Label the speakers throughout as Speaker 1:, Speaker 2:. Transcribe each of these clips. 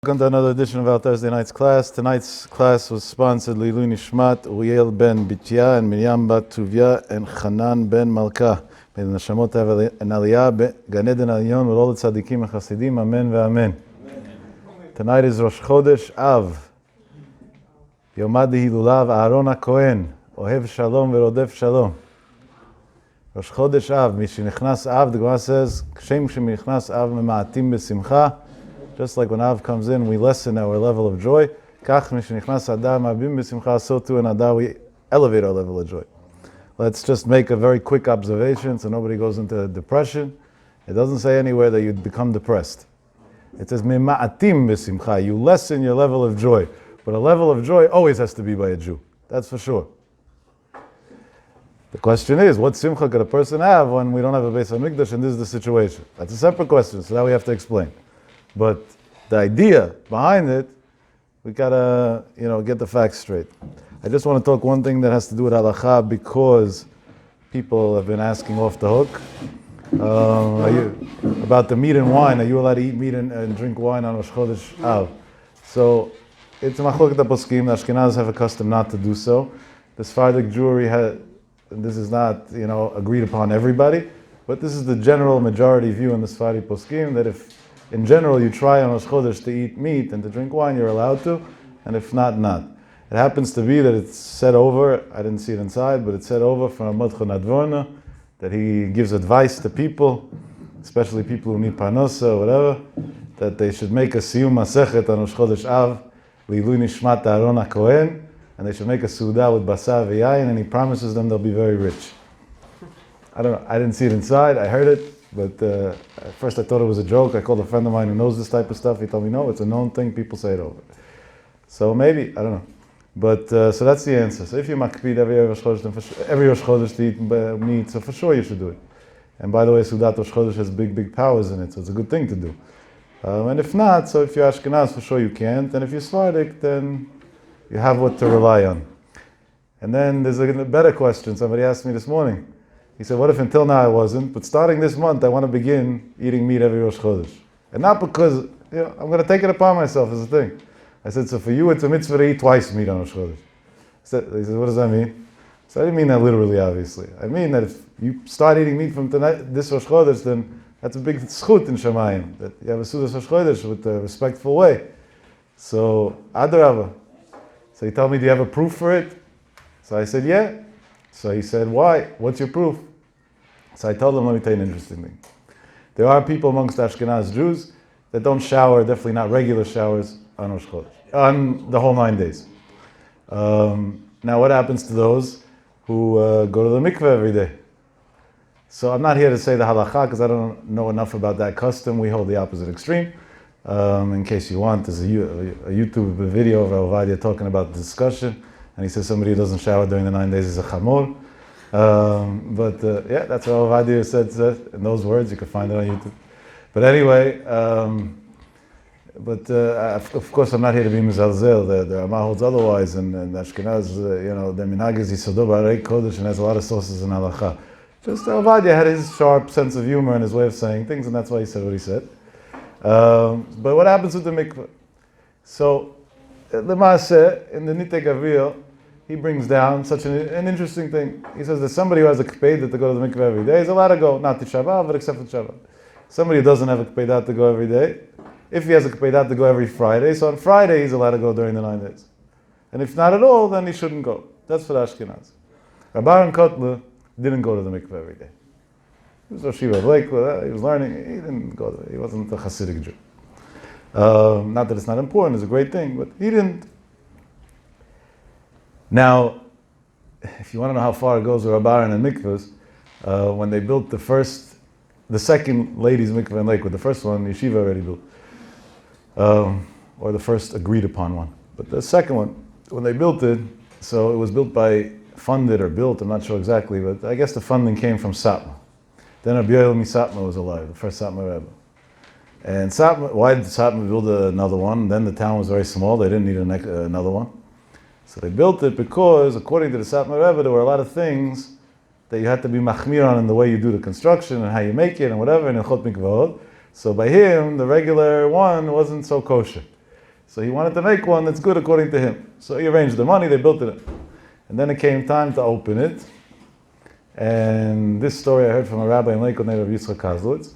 Speaker 1: Welcome to another edition of our Thursday night's class. Tonight's class was sponsored Lilu Nishmat, Uriel ben Bitya, and Miriam bat Tuvia, and Hanan ben Malka. May the Neshamot have an aliyah, Gan Eden Alyon, with all the tzaddikim and chassidim. Amen ve'amen. Tonight is Rosh Chodesh Av. Yomad Hilulav Aaron HaKohen, Ohev Shalom ve'rodef Shalom. Rosh Chodesh Av, Mishinichnas Av, the Gemara says, Kshem Sheminichnas Av mema'atim besimcha. Just like when Av comes in, we lessen our level of joy. So too in Adar we elevate our level of joy. Let's just make a very quick observation so nobody goes into depression. It doesn't say anywhere that you'd become depressed. It says, you lessen your level of joy. But a level of joy always has to be by a Jew. That's for sure. The question is, what simcha could a person have when we don't have a Beis HaMikdash and this is the situation? That's a separate question, so that we have to explain. But the idea behind it, we gotta, get the facts straight. I just want to talk one thing that has to do with halakha because people have been asking off the hook. About the meat and wine. Are you allowed to eat meat and drink wine on Rosh Chodesh Av? So it's a machloket poskim. The Ashkenazis have a custom not to do so. The Sephardic Jewry this is not, agreed upon everybody, but this is the general majority view in the Sephardic poskim that if in general, you try on Rosh Chodesh to eat meat and to drink wine, you're allowed to, and if not, not. It happens to be that it's said over, I didn't see it inside, but it's said over from Modcho Nadvorna, that he gives advice to people, especially people who need parnosa or whatever, that they should make a siyum masechet on Rosh Chodesh Av, Lilu Nishmat Aaron HaKohen, and they should make a suda with basar v'yayin, and he promises them they'll be very rich. I don't know, I didn't see it inside, I heard it. But at first I thought it was a joke. I called a friend of mine who knows this type of stuff. He told me, no, it's a known thing. People say it over. So maybe, I don't know. But so that's the answer. So if you makpid every Rosh Chodesh to eat meat, so for sure you should do it. And by the way, Sudat Rosh Chodesh has big powers in it, so it's a good thing to do. And if not, so if you're Ashkenaz, for sure you can't. And if you're Sephardic, then you have what to rely on. And then there's a better question. Somebody asked me this morning. He said, what if until now I wasn't, but starting this month I want to begin eating meat every Rosh Chodesh. And not because, I'm going to take it upon myself as a thing. I said, so for you it's a mitzvah to eat twice meat on Rosh Chodesh. He said, what does that mean? So I didn't mean that literally, obviously. I mean that if you start eating meat from tonight, this Rosh Chodesh, then that's a big schut in Shemayim, that you have a Sudas Rosh Chodesh with a respectful way. So, Adarava. So he told me, do you have a proof for it? So I said, yeah. So he said, why? What's your proof? So I told him, let me tell you an interesting thing. There are people amongst Ashkenaz Jews that don't shower, definitely not regular showers, on Rosh Chodesh, on the whole 9 days. Now what happens to those who go to the mikveh every day? So I'm not here to say the halakha because I don't know enough about that custom. We hold the opposite extreme. In case you want, there's a YouTube video of Rav Yaakov Yagen talking about the discussion, and he says somebody who doesn't shower during the 9 days is a chamor. But that's what Rav Yaakov said in those words. You can find it on YouTube. But anyway, of course I'm not here to be mizalzel. The Rama holds otherwise, and Ashkenaz, the minhag is yisodo b'arei kodesh and has a lot of sources in halakha. Just Rav Yaakov had his sharp sense of humor and his way of saying things, and that's why he said what he said. But what happens with the mikveh? So, Lemaaseh, in the Nitei Gavil, he brings down such an interesting thing. He says that somebody who has a kpeidah to go to the mikveh every day is allowed to go, not to Shabbat, but except for Shabbat. Somebody who doesn't have a kpeidah to go every day, if he has a kpeidah to go every Friday, so on Friday he's allowed to go during the 9 days. And if not at all, then he shouldn't go. That's for the Ashkenaz. Rabban Kotler didn't go to the mikveh every day. He was Rosh Yeshiva Blake, he was learning, he didn't go there. He wasn't a Hasidic Jew. Not that it's not important, it's a great thing, but he didn't. Now, if you want to know how far it goes with Rabbaran and mikvahs, when they built the second ladies' mikvah in Lakewood, the first one, Yeshiva already built, or the first agreed upon one. But the second one, when they built it, so it was funded or built, I'm not sure exactly, but I guess the funding came from Satmar. Then Rabbi Yoel Satmar was alive, the first Satmar Rebbe. And Satmar, why did Satmar build another one? Then the town was very small, they didn't need another one. So they built it because, according to the Satmar Rebbe, there were a lot of things that you had to be machmir on in the way you do the construction and how you make it and whatever, and in Chot Mikvahot. So by him, the regular one wasn't so kosher. So he wanted to make one that's good according to him. So he arranged the money, they built it. And then it came time to open it. And this story I heard from a rabbi in Lakewood named Rav Yitzchak Kazlitz.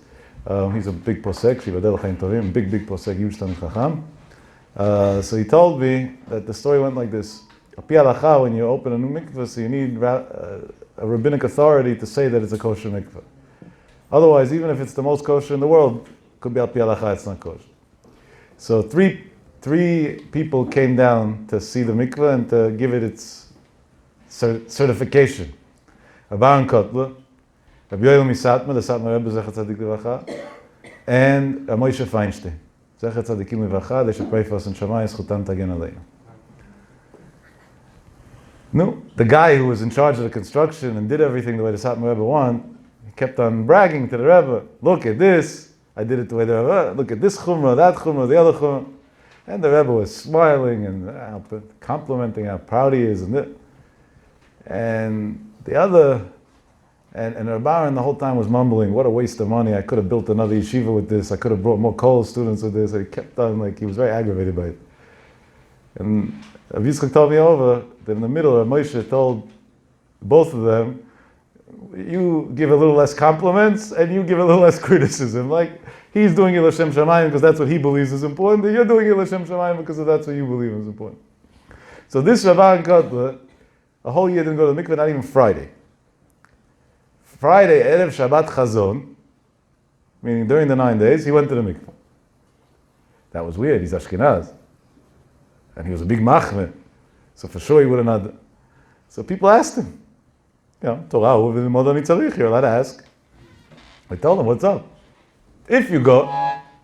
Speaker 1: He's a big posek, Shivadel Chaim Tovim, big posek, huge Talmid Chacham. So he told me that the story went like this. Api halacha, when you open a new mikveh, so you need a rabbinic authority to say that it's a kosher mikveh. Otherwise, even if it's the most kosher in the world, it could be api halacha, it's not kosher. So three people came down to see the mikveh and to give it its certification. Baron Kotler, Rabbi Yoel Misatma, the Satmar Rebbe, Zecher Tzadik Levacha, and Moshe Feinstein, Zecher Tzadikim Levacha. They should pray for us in Shammai, Zchutam Tagen Aleinu. No, the guy who was in charge of the construction and did everything the way the Satmar Rebbe wanted, he kept on bragging to the Rebbe, look at this, I did it the way the Rebbe, look at this chumrah, that chumrah, the other chumrah. And the Rebbe was smiling and complimenting how proud he is and it. And the other, and Reb Aaron the whole time was mumbling, what a waste of money, I could have built another yeshiva with this, I could have brought more college students with this, and he kept on, like, he was very aggravated by it. And Rav Yitzchak told me over that in the middle, Rav Moshe told both of them, you give a little less compliments, and you give a little less criticism. Like, he's doing it l'shem shamayim because that's what he believes is important, and you're doing it l'shem shamayim because that's what you believe is important. So this Rav Aaron Kotler, a whole year didn't go to the mikveh, not even Friday. Friday, Erev Shabbat Chazon, meaning during the 9 days, he went to the mikveh. That was weird, he's Ashkenaz. And he was a big machmir. So for sure he would have not. So people asked him, Torah, you're allowed to ask. I told him, what's up? If you go,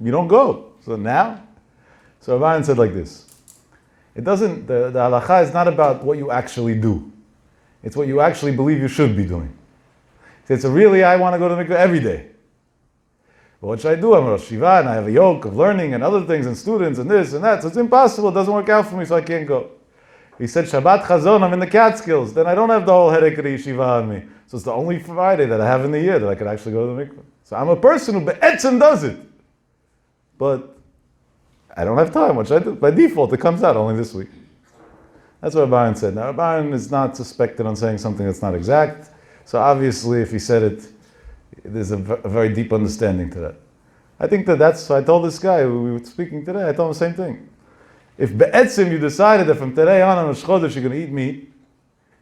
Speaker 1: you don't go. So now? So Rav Aaron said like this. It doesn't, the halacha is not about what you actually do. It's what you actually believe you should be doing. It's really, I want to go to the mikveh every day. But what should I do? I'm a Rosh Yeshiva and I have a yoke of learning and other things and students and this and that. So it's impossible. It doesn't work out for me, so I can't go. He said, Shabbat Chazon, I'm in the Catskills. Then I don't have the whole headache of the yeshiva on me. So it's the only Friday that I have in the year that I could actually go to the mikveh. So I'm a person who be'etzem does it. But I don't have time. What should I do? By default, it comes out only this week. That's what Rav Aaron said. Now, Rav Aaron is not suspected on saying something that's not exact. So obviously, if he said it, there's a very deep understanding to that. I think that's, so I told this guy, we were speaking today, I told him the same thing. If be'etzim you decided that from today on Rosh Chodesh you're going to eat meat,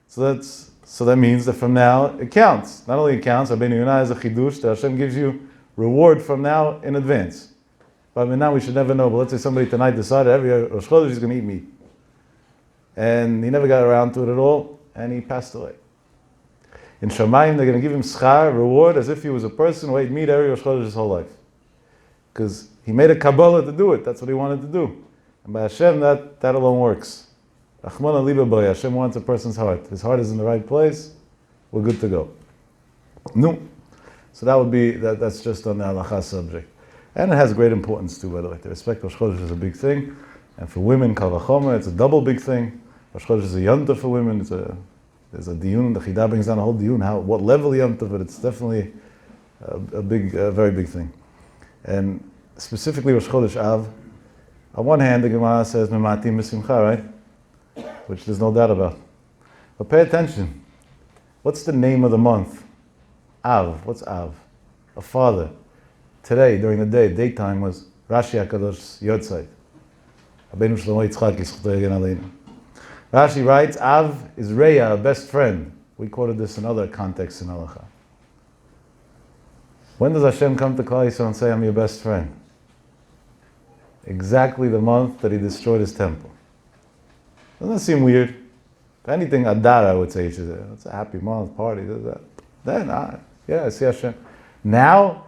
Speaker 1: so that means that from now it counts. Not only it counts, Rabbeinu Yonah is a chidush that Hashem gives you reward from now in advance. But now we should never know. But let's say somebody tonight decided every Rosh Chodesh he's going to eat meat, and he never got around to it at all, and he passed away. In Shamayim, they're going to give him schar, reward, as if he was a person who ate meat every Rosh Chodesh his whole life. Because he made a Kabbalah to do it. That's what he wanted to do. And by Hashem, that alone works. Achmana liba boy. Hashem wants a person's heart. His heart is in the right place. We're good to go. No. So that would be, that's just on the halacha subject. And it has great importance too, by the way. To respect Rosh Chodesh is a big thing. And for women, Kal V'chomer, it's a double big thing. Rosh Chodesh is a yonta for women. There's a diyun, the Chida brings down a whole diyun, what level yom tov, but it's definitely a very big thing. And specifically Rosh Chodesh Av, on one hand the Gemara says, Mematim b'simcha, right? Which there's no doubt about. But pay attention. What's the name of the month? Av. What's Av? A father. Today, during the day, daytime was Rashi HaKadosh Yotzai. Rabbeinu Shlomo Yitzchak Yischuto Yagen Aleinu. Rashi writes, Av is Reya, a best friend. We quoted this in other contexts in Halacha. When does Hashem come to Klal Yisrael and say, I'm your best friend? Exactly the month that he destroyed his temple. Doesn't that seem weird? If anything, Adar, I would say, it's a happy month, party, that. Then, I see Hashem. Now,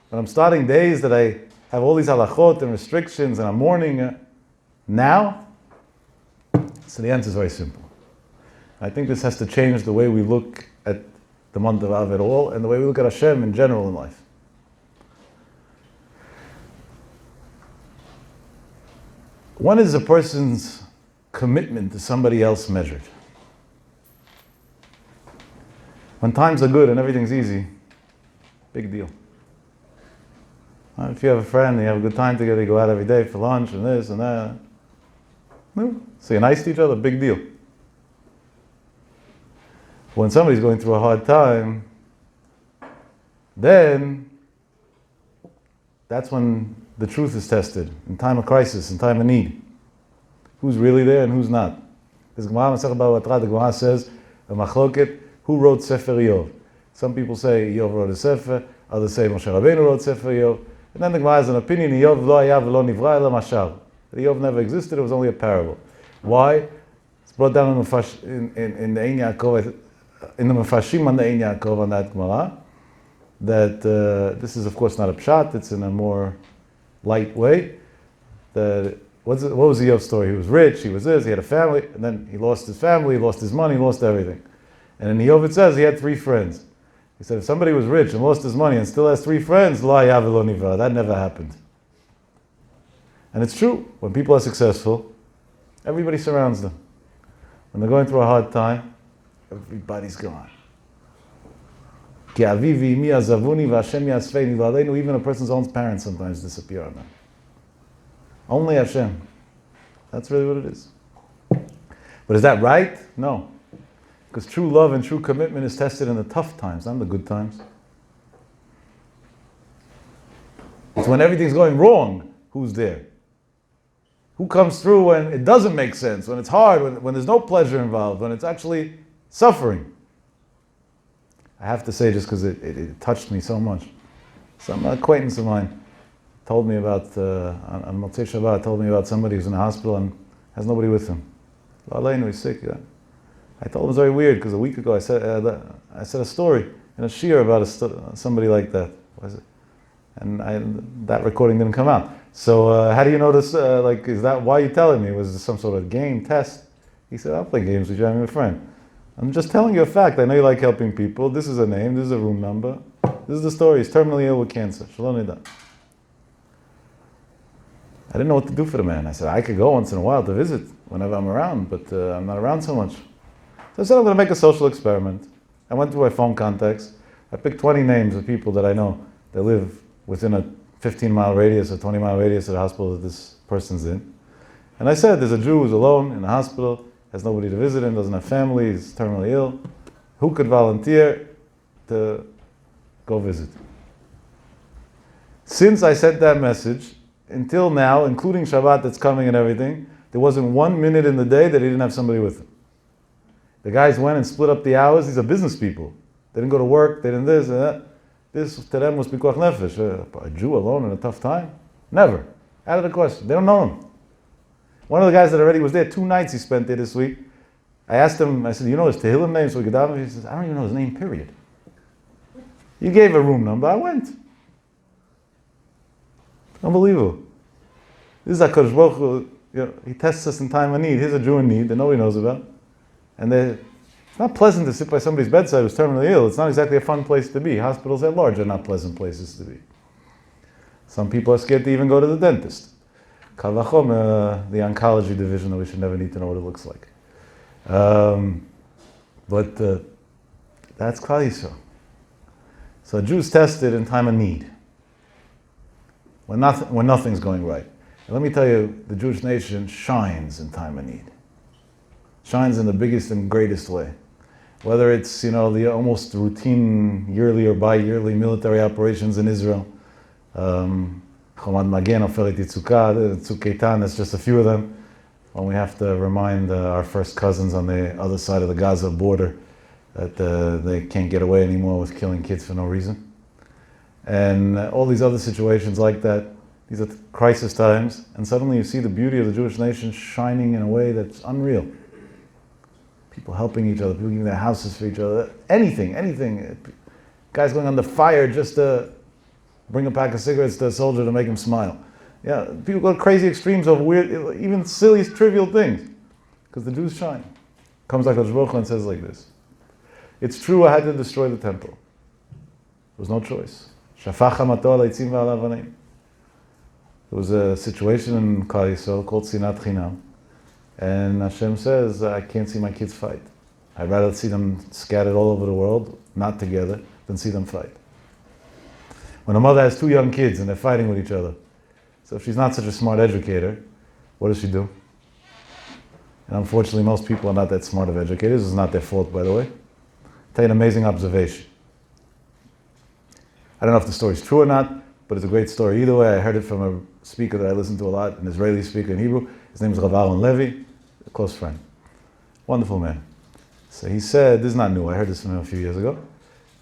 Speaker 1: when I'm starting days that I have all these halachot and restrictions and I'm mourning, now, so the answer is very simple. I think this has to change the way we look at the month of Av at all and the way we look at Hashem in general in life. When is a person's commitment to somebody else measured? When times are good and everything's easy, big deal. If you have a friend and you have a good time together, you go out every day for lunch and this and that. No. So you're nice to each other, big deal. When somebody's going through a hard time, then that's when the truth is tested, in time of crisis, in time of need. Who's really there and who's not? This Gemara, Masechet Bava Batra, the Gemara says, a machloket, who wrote Sefer Yov? Some people say Yov wrote a Sefer, others say Moshe Rabbeinu wrote Sefer Yov. And then the Gemara has an opinion, Yov lo haya v'lo nivra ela mashal. That Yov never existed, it was only a parable. Why? It's brought down in the Ein Yaakov, in the Mefashim on the Ein Yaakov on that Gemara, that this is of course not a pshat, it's in a more light way. That what was the Yov story? He was rich, he was this, he had a family, and then he lost his family, he lost his money, he lost everything. And in the Yov it says he had 3 friends. He said if somebody was rich and lost his money and still has 3 friends, lo haya v'lo nivra, that never happened. And it's true, when people are successful, everybody surrounds them. When they're going through a hard time, everybody's gone. Ki avi v'imi azavuni v'Hashem yasfeini v'aleinu, even a person's own parents sometimes disappear on them. Only Hashem. That's really what it is. But is that right? No. Because true love and true commitment is tested in the tough times, not in the good times. It's when everything's going wrong, who's there? Who comes through when it doesn't make sense, when it's hard, when there's no pleasure involved, when it's actually suffering? I have to say, just because it touched me so much. Some acquaintance of mine told me about, on Motzei Shabbat, told me about somebody who's in the hospital and has nobody with him. Aleinu, he's sick. Yeah. I told him it was very weird, because a week ago I said a story in a shiur about somebody like that. And that recording didn't come out. So how do you know this? Is that why you telling me? Was this some sort of game, test? He said, I'll play games with you, I'm your friend. I'm just telling you a fact. I know you like helping people. This is a name, this is a room number. This is the story. He's terminally ill with cancer. Shalom Nida. I didn't know what to do for the man. I said, I could go once in a while to visit whenever I'm around, but I'm not around so much. So I said, I'm going to make a social experiment. I went through my phone contacts. I picked 20 names of people that I know that live within a 15-mile radius or 20-mile radius of the hospital that this person's in. And I said, there's a Jew who's alone in the hospital, has nobody to visit him, doesn't have family, he's terminally ill. Who could volunteer to go visit? Since I sent that message, until now, including Shabbat that's coming and everything, there wasn't 1 minute in the day that he didn't have somebody with him. The guys went and split up the hours. These are business people. They didn't go to work, they didn't this and that. This to them was pikuach nefesh. A Jew alone in a tough time? Never. Out of the question. They don't know him. One of the guys that already was there, 2 nights he spent there this week. I asked him, I said, you know his Tehillim name? So we could daven. He says, I don't even know his name, period. You gave a room number, I went. Unbelievable. This is HaKadosh Baruch Hu, he tests us in time of need. Here's a Jew in need that nobody knows about. And it's not pleasant to sit by somebody's bedside who's terminally ill. It's not exactly a fun place to be. Hospitals at large are not pleasant places to be. Some people are scared to even go to the dentist. Kal v'chomer, the oncology division, that we should never need to know what it looks like. But that's Klal Yisrael. So a Jew's tested in time of need, when nothing's going right. And let me tell you, the Jewish nation shines in time of need. Shines in the biggest and greatest way. Whether it's, the almost routine yearly or bi-yearly military operations in Israel, Chomad Magen, Oferet Yitzukah, Tzuk Eitan, that's just a few of them. When we have to remind our first cousins on the other side of the Gaza border that they can't get away anymore with killing kids for no reason. And all these other situations like that, these are crisis times, and suddenly you see the beauty of the Jewish nation shining in a way that's unreal. People helping each other, people giving their houses for each other, anything. Guys going under fire just to bring a pack of cigarettes to a soldier to make him smile. Yeah, people go to crazy extremes of weird, even silly, trivial things. Because the Jews shine. Comes like HaKadosh Baruch Hu and says like this. It's true, I had to destroy the temple. There was no choice. Shafach hamato al ha'etzim v'al ha'avanim. There was a situation in Klal Yisrael called Sinat Chinam. And Hashem says, I can't see my kids fight. I'd rather see them scattered all over the world, not together, than see them fight. When a mother has two young kids and they're fighting with each other, so if she's not such a smart educator, what does she do? And unfortunately, most people are not that smart of educators. It's not their fault, by the way. I'll tell you an amazing observation. I don't know if the story's true or not, but it's a great story either way. I heard it from a speaker that I listen to a lot, an Israeli speaker in Hebrew. His name is Rav Yaakov Yagen, a close friend. Wonderful man. So he said, this is not new, I heard this from him a few years ago.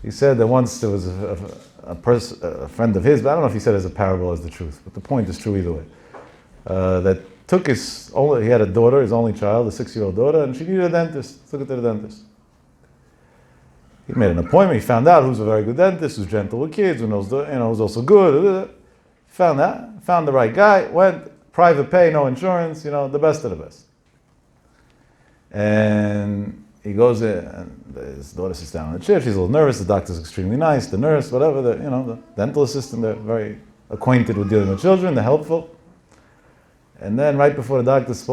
Speaker 1: He said that once there was a friend of his, but I don't know if he said it as a parable or as the truth, but the point is true either way. That he had a daughter, his only child, a 6-year-old daughter, and she needed a dentist. Took her to the dentist. He made an appointment, he found out who's a very good dentist, who's gentle with kids, who's also good. Found the right guy, went, private pay, no insurance, the best of the best. And he goes in, and his daughter sits down on the chair, she's a little nervous, the doctor's extremely nice, the nurse, whatever, the dental assistant, they're very acquainted with dealing with children, they're helpful. And then right before the doctor's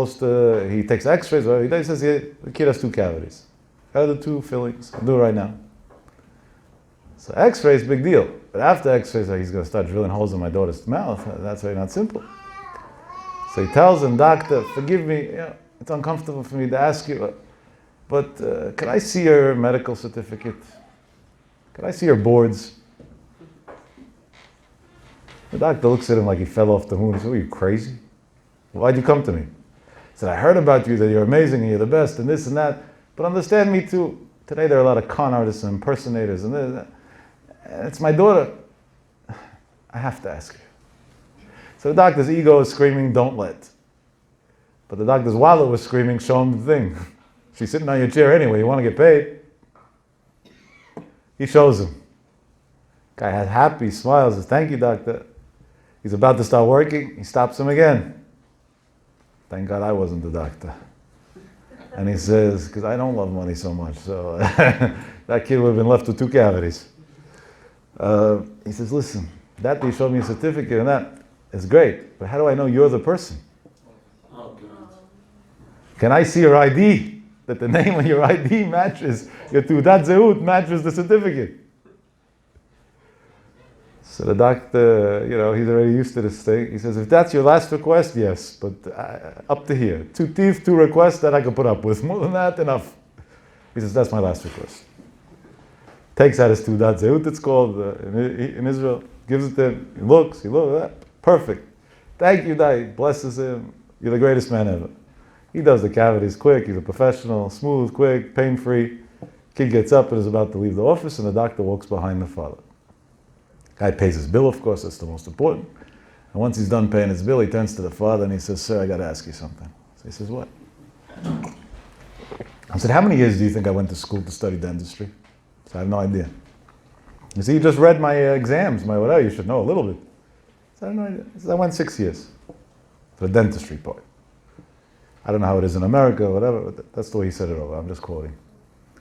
Speaker 1: he takes x-rays, whatever he does, he says, the kid has 2 cavities. How are the 2 fillings? I'll do it right now. So x-rays, big deal. But after x-rays, he's going to start drilling holes in my daughter's mouth. That's very not simple. So he tells him, doctor, forgive me, it's uncomfortable for me to ask you, but can I see your medical certificate? Can I see your boards? The doctor looks at him like he fell off the moon. He said, are you crazy? Why'd you come to me? He said, I heard about you, that you're amazing and you're the best and this and that, but understand me too. Today there are a lot of con artists and impersonators and this, and it's my daughter. I have to ask you. So the doctor's ego is screaming, don't let. But the doctor's wallet was screaming, show him the thing. She's sitting on your chair anyway, you want to get paid? He shows him. Guy has happy, smiles, says, thank you, doctor. He's about to start working, he stops him again. Thank God I wasn't the doctor. And he says, because I don't love money so much, so that kid would have been left with 2 cavities. He says, listen, that you showed me a certificate and that is great, but how do I know you're the person? Can I see your ID? That the name on your ID matches, your Tudat Zehut matches the certificate. So the doctor, he's already used to this thing. He says, if that's your last request, yes, but up to here. 2 teeth, 2 requests that I can put up with. More than that, enough. He says, that's my last request. Takes out his Tudat Zehut, it's called, in Israel. Gives it to him. He looks, perfect. Thank you, Dai. Blesses him. You're the greatest man ever. He does the cavities quick. He's a professional, smooth, quick, pain-free. Kid gets up and is about to leave the office, and the doctor walks behind the father. Guy pays his bill, of course, that's the most important. And once he's done paying his bill, he turns to the father and he says, sir, I got to ask you something. So he says, what? I said, how many years do you think I went to school to study dentistry? So I have no idea. He said, you just read my exams, my whatever, you should know a little bit. So I have no idea. He said, I went 6 years for the dentistry part. I don't know how it is in America or whatever, but that's the way he said it over. I'm just quoting. I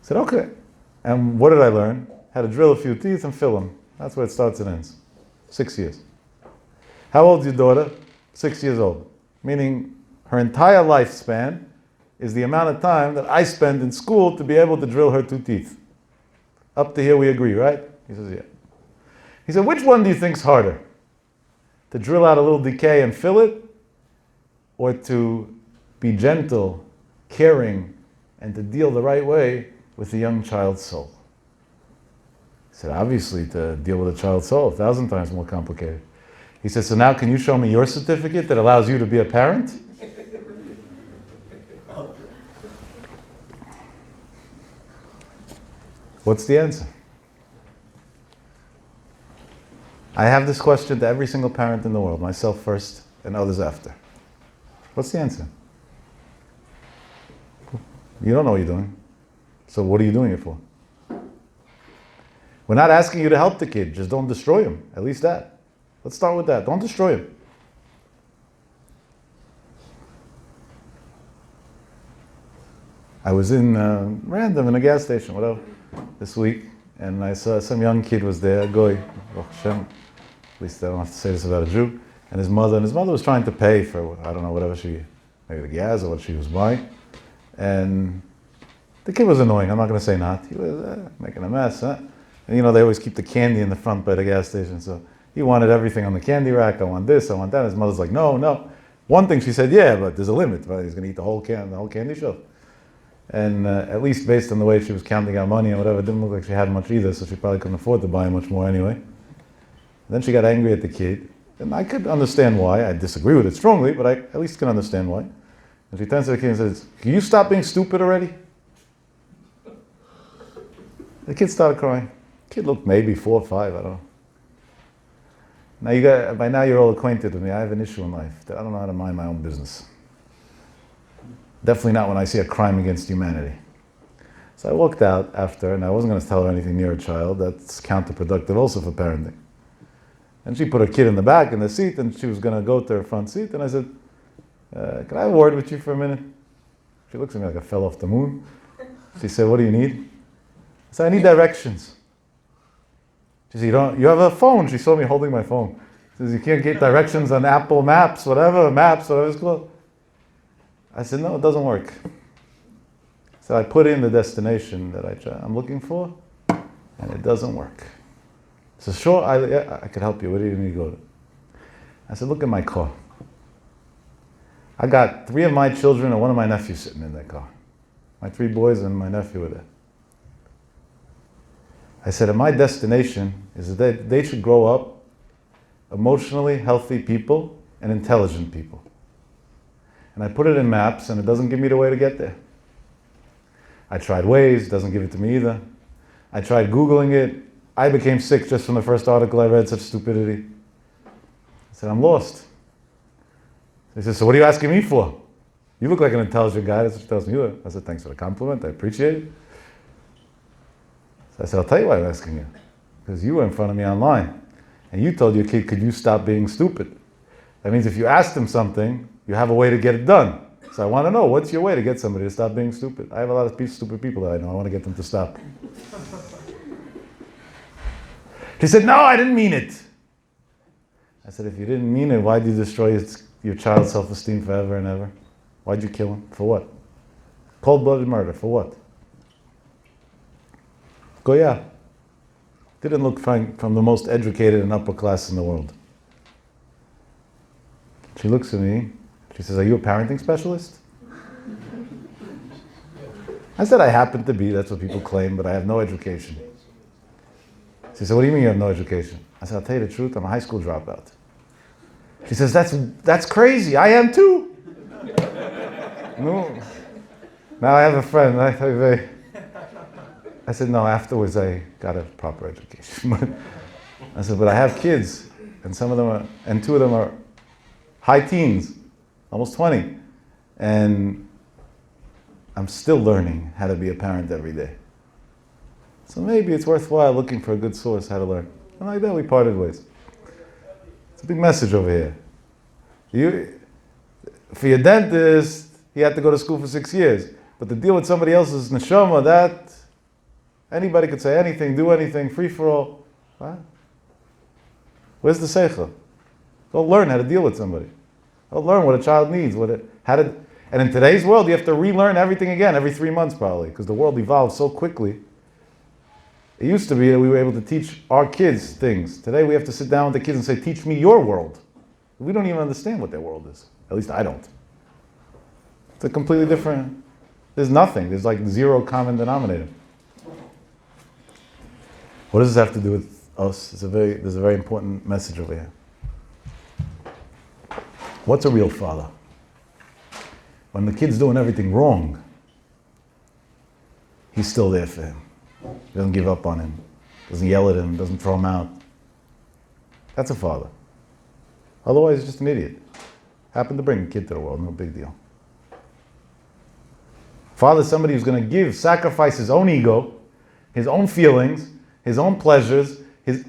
Speaker 1: said, okay. And what did I learn? How to drill a few teeth and fill them. That's where it starts and ends. 6 years. How old is your daughter? 6 years old. Meaning her entire lifespan is the amount of time that I spend in school to be able to drill her 2 teeth. Up to here we agree, right? He says, yeah. He said, which one do you think's harder? To drill out a little decay and fill it? Or to be gentle, caring, and to deal the right way with the young child's soul? He said, obviously, to deal with a child's soul, 1,000 times more complicated. He said, so now can you show me your certificate that allows you to be a parent? What's the answer? I have this question to every single parent in the world, myself first and others after. What's the answer? You don't know what you're doing. So what are you doing it for? We're not asking you to help the kid, just don't destroy him. At least that. Let's start with that. Don't destroy him. I was in random in a gas station, whatever, this week, and I saw some young kid was there, a goy, Baruch Hashem. At least I don't have to say this about a Jew. And his mother was trying to pay for, I don't know, whatever maybe the gas or what she was buying. And the kid was annoying, I'm not going to say not. He was making a mess. And they always keep the candy in the front by the gas station. So he wanted everything on the candy rack. I want this, I want that. His mother's like, no, no. One thing she said, yeah, but there's a limit. Right? He's going to eat the whole candy shelf. And at least based on the way she was counting out money and whatever, it didn't look like she had much either, so she probably couldn't afford to buy much more anyway. Then she got angry at the kid. And I could understand why. I disagree with it strongly, but I at least can understand why. And she turns to the kid and says, can you stop being stupid already? The kid started crying. The kid looked maybe 4 or 5, I don't know. By now you're all acquainted with me. I have an issue in life that I don't know how to mind my own business. Definitely not when I see a crime against humanity. So I walked out after, and I wasn't going to tell her anything near a child. That's counterproductive also for parenting. And she put her kid in the back in the seat, and she was going to go to her front seat. And I said, can I have a word with you for a minute? She looks at me like I fell off the moon. She said, what do you need? I said, I need directions. She said, you have a phone. She saw me holding my phone. She says, you can't get directions on Apple Maps, whatever it's called. I said, no, it doesn't work. So I put in the destination that I'm looking for, and it doesn't work. So sure, I could help you. Where do you need to go to? I said, look at my car. I got 3 of my children and 1 of my nephews sitting in that car. My 3 boys and my nephew were there. I said, and my destination is that they should grow up emotionally healthy people and intelligent people. And I put it in maps, and it doesn't give me the way to get there. I tried Waze, doesn't give it to me either. I tried Googling it. I became sick just from the first article I read, such stupidity. I said, I'm lost. He said, so what are you asking me for? You look like an intelligent guy. That's what she tells me. I said, thanks for the compliment. I appreciate it. So I said, I'll tell you why I'm asking you. Because you were in front of me online. And you told your kid, could you stop being stupid? That means if you asked him something, you have a way to get it done. So I want to know, what's your way to get somebody to stop being stupid? I have a lot of stupid people that I know. I want to get them to stop. She said, no, I didn't mean it. I said, if you didn't mean it, why did you destroy your child's self-esteem forever and ever? Why'd you kill him? For what? Cold-blooded murder. For what? Goya. Didn't look from the most educated and upper class in the world. She looks at me. She says, are you a parenting specialist? I said, I happen to be. That's what people claim, but I have no education. She said, what do you mean you have no education? I said, I'll tell you the truth. I'm a high school dropout. She says, that's crazy. I am too. No. Now I have a friend. I said, no, afterwards I got a proper education. I said, but I have kids, and 2 of them are high teens, almost 20. And I'm still learning how to be a parent every day. So maybe it's worthwhile looking for a good source how to learn. And like that, we parted ways. It's a big message over here. For your dentist, he had to go to school for 6 years. But to deal with somebody else's neshama, that anybody could say anything, do anything, free for all. What? Where's the seichel? Go learn how to deal with somebody. Go learn what a child needs. And in today's world, you have to relearn everything again every 3 months probably, because the world evolves so quickly. It used to be that we were able to teach our kids things. Today we have to sit down with the kids and say, teach me your world. We don't even understand what their world is. At least I don't. It's a completely different, there's nothing. There's like 0 common denominator. What does this have to do with us? There's a very important message over here. What's a real father? When the kid's doing everything wrong, he's still there for him. He doesn't give up on him. Doesn't yell at him. Doesn't throw him out. That's a father. Otherwise, he's just an idiot. Happened to bring a kid to the world. No big deal. Father is somebody who's going to sacrifice his own ego, his own feelings, his own pleasures,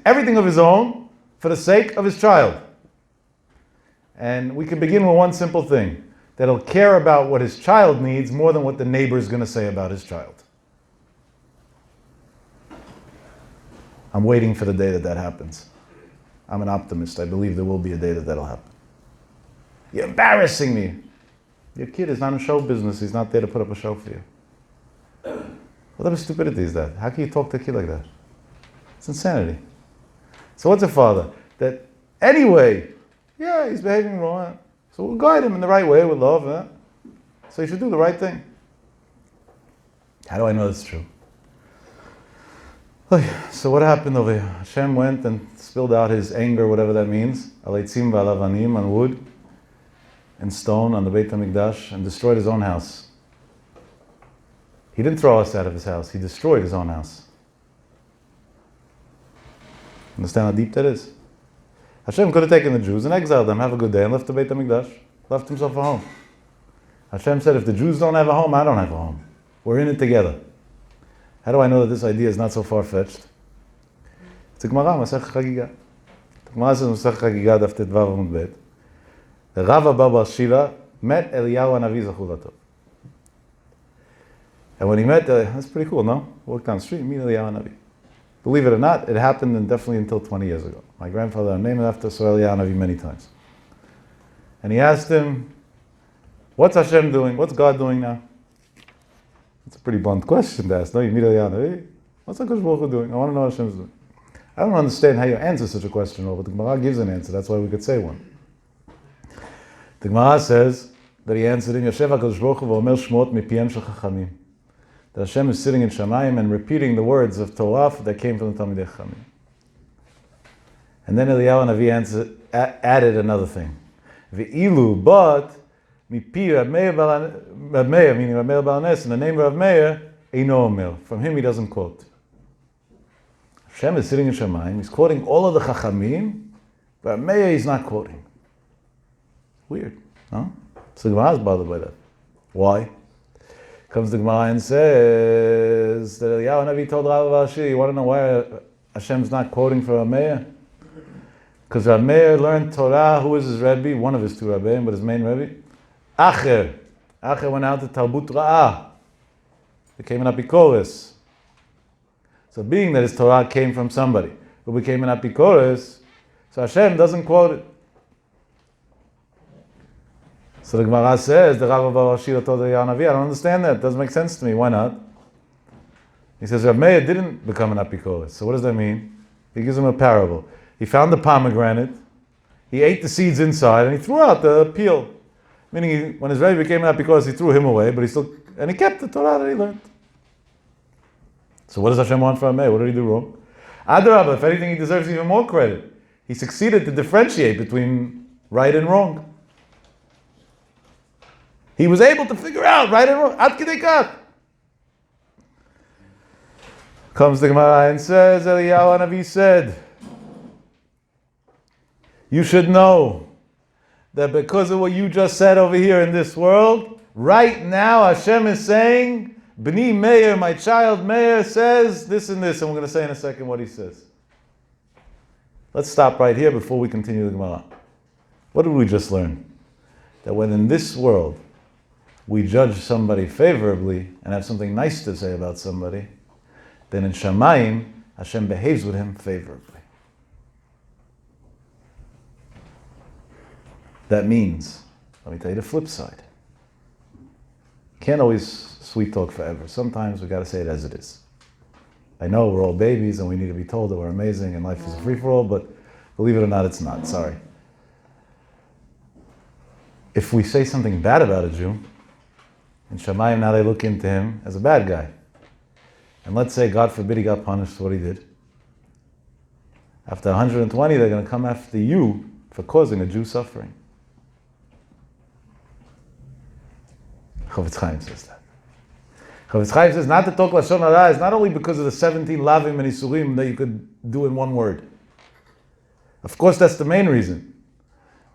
Speaker 1: everything of his own for the sake of his child. And we can begin with one simple thing. That he'll care about what his child needs more than what the neighbor is going to say about his child. I'm waiting for the day that happens. I'm an optimist. I believe there will be a day that'll happen. You're embarrassing me. Your kid is not in show business. He's not there to put up a show for you. What type of stupidity is that? How can you talk to a kid like that? It's insanity. So what's a father? That anyway, yeah, he's behaving wrong. So we'll guide him in the right way with love. So you should do the right thing. How do I know that's true? So what happened over here? Hashem went and spilled out his anger, whatever that means, aleitzim v'alavanim, on wood and stone on the Beit HaMikdash, and destroyed his own house. He didn't throw us out of his house. He destroyed his own house. Understand how deep that is? Hashem could have taken the Jews and exiled them, have a good day, and left the Beit HaMikdash, left himself a home. Hashem said, if the Jews don't have a home, I don't have a home. We're in it together. How do I know that this idea is not so far-fetched? It's a Gemara, Masech Chagiga. The Gemara says, Masech Chagiga, Daf Tetvav Amud Bet. The Rav Abba Shila met Eliyahu Hanavi Zachulatov. And when he met, that's pretty cool, no? Walked down the street, meet Eliyahu Hanavi. Believe it or not, it happened definitely until 20 years ago. My grandfather named it after saw Eliyahu Hanavi many times. And he asked him, what's Hashem doing? What's God doing now? It's a pretty blunt question to ask. No, you meet Eliyahu Hanavi. What's HaKadosh Baruch Hu doing? I want to know what Hashem's doing. I don't understand how you answer such a question, but the Gemara gives an answer. That's why we could say one. The Gemara says that he answered in Yoshev HaKadosh Baruch Hu v'omer shmot mipiyem shel chachamim. That Hashem is sitting in Shamayim and repeating the words of Torah that came from the Talmidei Chachamim. And then Eliyahu Hanavi added another thing. V'ilu, but mipi Rav Meir, meaning Rav Meir Baal Nes, in the name of Rav Meir, Eino Omer. From him he doesn't quote. Hashem is sitting in Shamayim, he's quoting all of the Chachamim, but Rav Meir he's not quoting. Weird, no? So the Gemara is bothered by that. Why? Comes the Gemara and says that Eliyahu Hanavi told Rav Ashi, you want to know why Hashem's not quoting for Rav Meir? Because Rav Meir learned Torah. Who is his Rebbe? One of his two Rebbeim, but his main Rebbe? Acher. Acher went out to Talbut Ra'ah. Became an Apikoris. So being that his Torah came from somebody who became an Apikoris, so Hashem doesn't quote it. So the Gemara says, the Rav Shila told Eliyahu Hanavi, I don't understand that. It doesn't make sense to me. Why not? He says, Rav Meir didn't become an Apikoris. So what does that mean? He gives him a parable. He found the pomegranate, he ate the seeds inside, and he threw out the peel. Meaning, when his Rebbe became an Apikoris, he threw him away, but he kept the Torah that he learned. So what does Hashem want from Meir? What did he do wrong? Adarabah, if anything, he deserves even more credit. He succeeded to differentiate between right and wrong. He was able to figure out right and wrong. Ad kidei kach. Comes the Gemara and says, Eliyahu Hanavi said, you should know that because of what you just said over here in this world, right now Hashem is saying, B'ni Meir, my child Meir, says this and this, and we're going to say in a second what he says. Let's stop right here before we continue the Gemara. What did we just learn? That when in this world we judge somebody favorably and have something nice to say about somebody, then in Shamayim, Hashem behaves with him favorably. That means, let me tell you the flip side. Can't always sweet talk forever. Sometimes we got to say it as it is. I know we're all babies and we need to be told that we're amazing and life is a free-for-all, but believe it or not, it's not. Sorry. If we say something bad about a Jew, in Shamayim now they look into him as a bad guy. And let's say, God forbid, he got punished for what he did. After 120, they're going to come after you for causing a Jew suffering. Chofetz Chaim says that. Chofetz Chaim says not to talk Lashon Hara is not only because of the 17 lavim and isurim that you could do in one word. Of course, that's the main reason.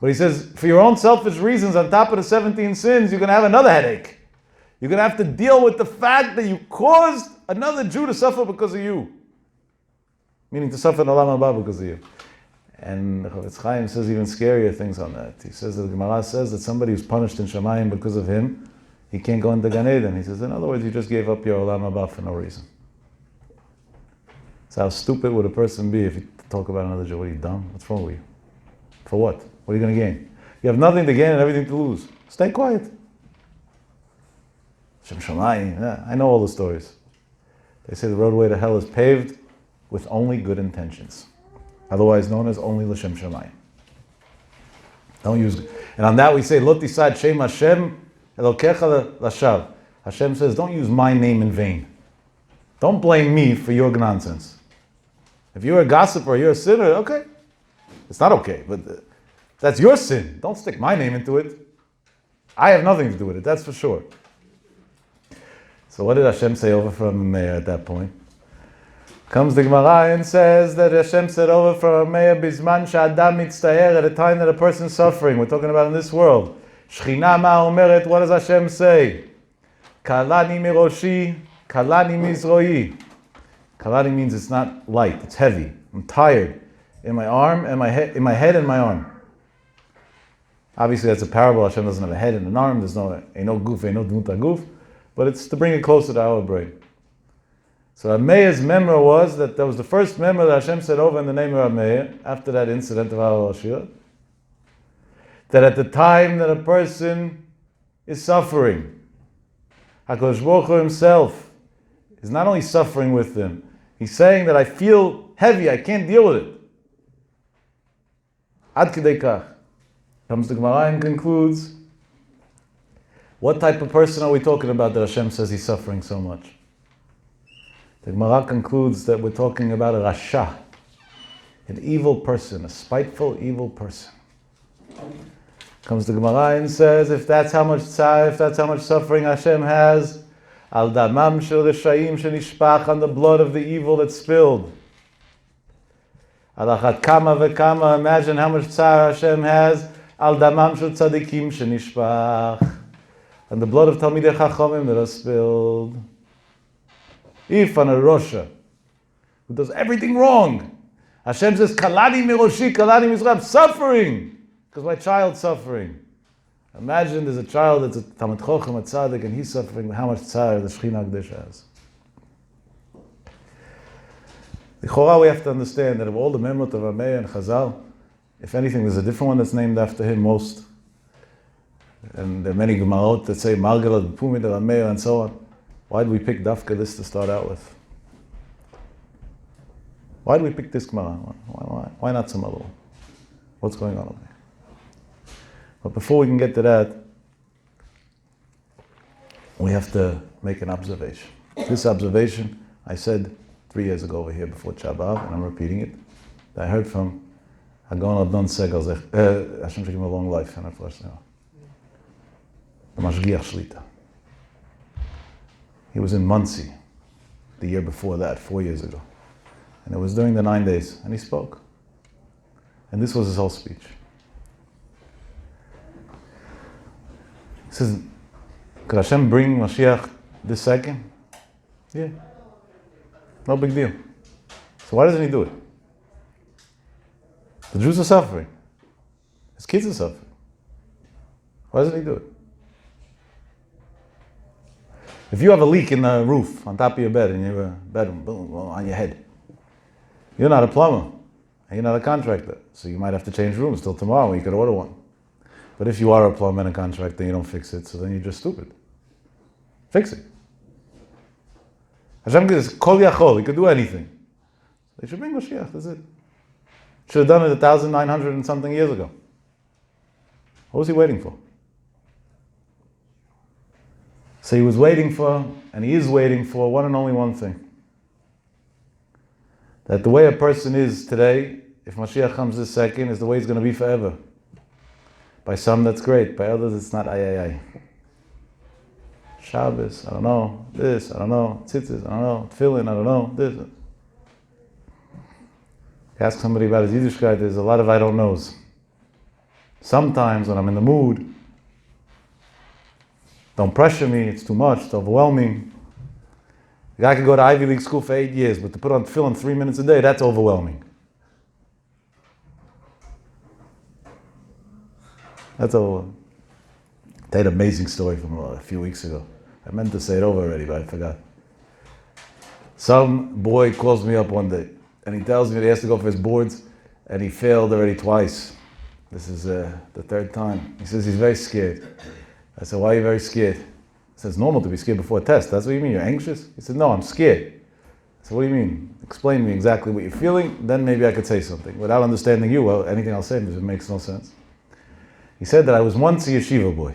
Speaker 1: But he says, for your own selfish reasons, on top of the 17 sins, you're going to have another headache. You're going to have to deal with the fact that you caused another Jew to suffer because of you. Meaning to suffer in Olam Haba because of you. And Chofetz Chaim says even scarier things on that. He says that the Gemara says that somebody who's punished in Shamayim because of him, he can't go into Gan Eden. He says, in other words, you just gave up your Olam Haba for no reason. So how stupid would a person be if you talk about another Jew? What are you, dumb? What's wrong with you? For what? What are you going to gain? You have nothing to gain and everything to lose. Stay quiet. Shem Shamayim. Yeah, I know all the stories. They say the roadway to hell is paved with only good intentions, otherwise known as only L'Shem Shamayim. Don't use, and on that we say, Lo tisad Shem Hashem Elokecha Lashav. Hashem says, don't use my name in vain. Don't blame me for your nonsense. If you're a gossiper or you're a sinner, okay. It's not okay, but that's your sin. Don't stick my name into it. I have nothing to do with it, that's for sure. So what did Hashem say over from Meir at that point? Comes the Gemara and says that Hashem said over from Meir, Bizman sha'adam mitztaher, at a time that a person's suffering. We're talking about in this world. Shechina ma omeret, what does Hashem say? Kalani miroshi, kalani mizroi. Kalani means it's not light, it's heavy. I'm tired. In my arm, and my head, and my arm. Obviously that's a parable. Hashem doesn't have a head and an arm. There's no goof, no dmuta goof. But it's to bring it closer to our brain. So Meir's memra was that was the first memra that Hashem said over in the name of Meir, after that incident of Al Shir, that at the time that a person is suffering, HaKadosh Baruch Hu himself is not only suffering with them, he's saying that I feel heavy, I can't deal with it. Ad kidei kach. Comes the Gemara and concludes, what type of person are we talking about that Hashem says he's suffering so much? The Gemara concludes that we're talking about a rasha, an evil person, a spiteful, evil person. Comes the Gemara and says, if that's how much tzar, if that's how much suffering Hashem has, al damam shel reshaim shenishpach, on the blood of the evil that's spilled. Al achat kama vekama, imagine how much tzar Hashem has, al damam shel tzadikim shenishpach, and the blood of Talmidei Chachamim that are spilled. If on a Rosha who does everything wrong, Hashem says, Kalani miroshi, Kalani mizrab, suffering, because my child's suffering. Imagine there's a child that's a Talmid Chacham, a tzaddik, and he's suffering, how much tzar the Shechina Kedusha has. The Chorah, we have to understand that of all the memot of Amei and Chazal, if anything, there's a different one that's named after him most. And there are many Gemarot that say Margaret, Pumid, Rameir, and so on. Why did we pick Dafka this to start out with? Why did we pick this Gemara? Why not some other one? What's going on over there? But before we can get to that, we have to make an observation. This observation, I said 3 years ago over here before Shabbat, and I'm repeating it. I heard from Hagon Adon Segal, Hashem should give him a long life, and the Mashgiach Shlita. He was in Muncie the year before that, 4 years ago. And it was during the 9 days, and he spoke. And this was his whole speech. He says, could Hashem bring Mashiach this second? Yeah. No big deal. So why doesn't he do it? The Jews are suffering. His kids are suffering. Why doesn't he do it? If you have a leak in the roof on top of your bed in your bedroom, boom, on your head, you're not a plumber and you're not a contractor, so you might have to change rooms till tomorrow when you could order one. But if you are a plumber and a contractor and you don't fix it, so then you're just stupid. Fix it. Hashem is kol yachol, he could do anything. They should bring Mashiach, that's it. Should have done it 1,900 and something years ago. What was he waiting for? So he was waiting for, and he is waiting for, one and only one thing. That the way a person is today, if Mashiach comes this second, is the way he's going to be forever. By some that's great, by others it's not ay. Shabbos, I don't know, this, I don't know, tzitzis, I don't know, tefillin, I don't know, this. Ask somebody about his Yiddishkeit, there's a lot of I don't knows. Sometimes when I'm in the mood, don't pressure me, it's too much, it's overwhelming. The guy could go to Ivy League school for 8 years, but to put on tefillin 3 minutes a day, that's overwhelming. That's overwhelming. I tell you an amazing story from a few weeks ago. I meant to say it over already, but I forgot. Some boy calls me up one day, and he tells me that he has to go for his boards, and he failed already twice. This is the third time. He says he's very scared. I said, why are you very scared? He says, it's normal to be scared before a test. That's what you mean, you're anxious? He said, no, I'm scared. So what do you mean? Explain to me exactly what you're feeling, then maybe I could say something. Without understanding you, well, anything I'll say makes no sense. He said that I was once a yeshiva boy.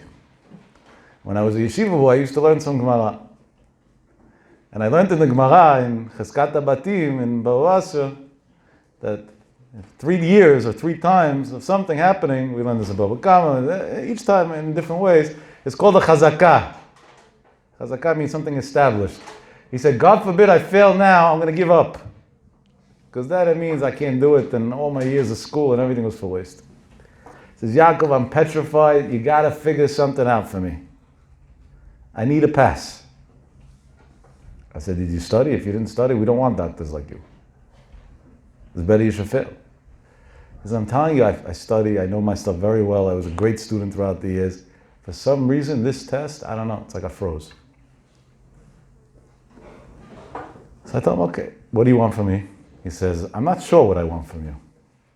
Speaker 1: When I was a yeshiva boy, I used to learn some Gemara. And I learned in the Gemara, in Cheskat HaBatim, in Bava Basra, that 3 years or 3 times of something happening, we learned this in Baba Kama, each time in different ways, it's called a chazakah. Chazakah means something established. He said, God forbid I fail now, I'm going to give up. Because that it means I can't do it, and all my years of school and everything was for waste. He says, Yaakov, I'm petrified, you got to figure something out for me. I need a pass. I said, did you study? If you didn't study, we don't want doctors like you. It's better you should fail. Because I'm telling you, I study, I know my stuff very well, I was a great student throughout the years. For some reason, this test, I don't know, it's like I froze. So I told him, okay, what do you want from me? He says, I'm not sure what I want from you.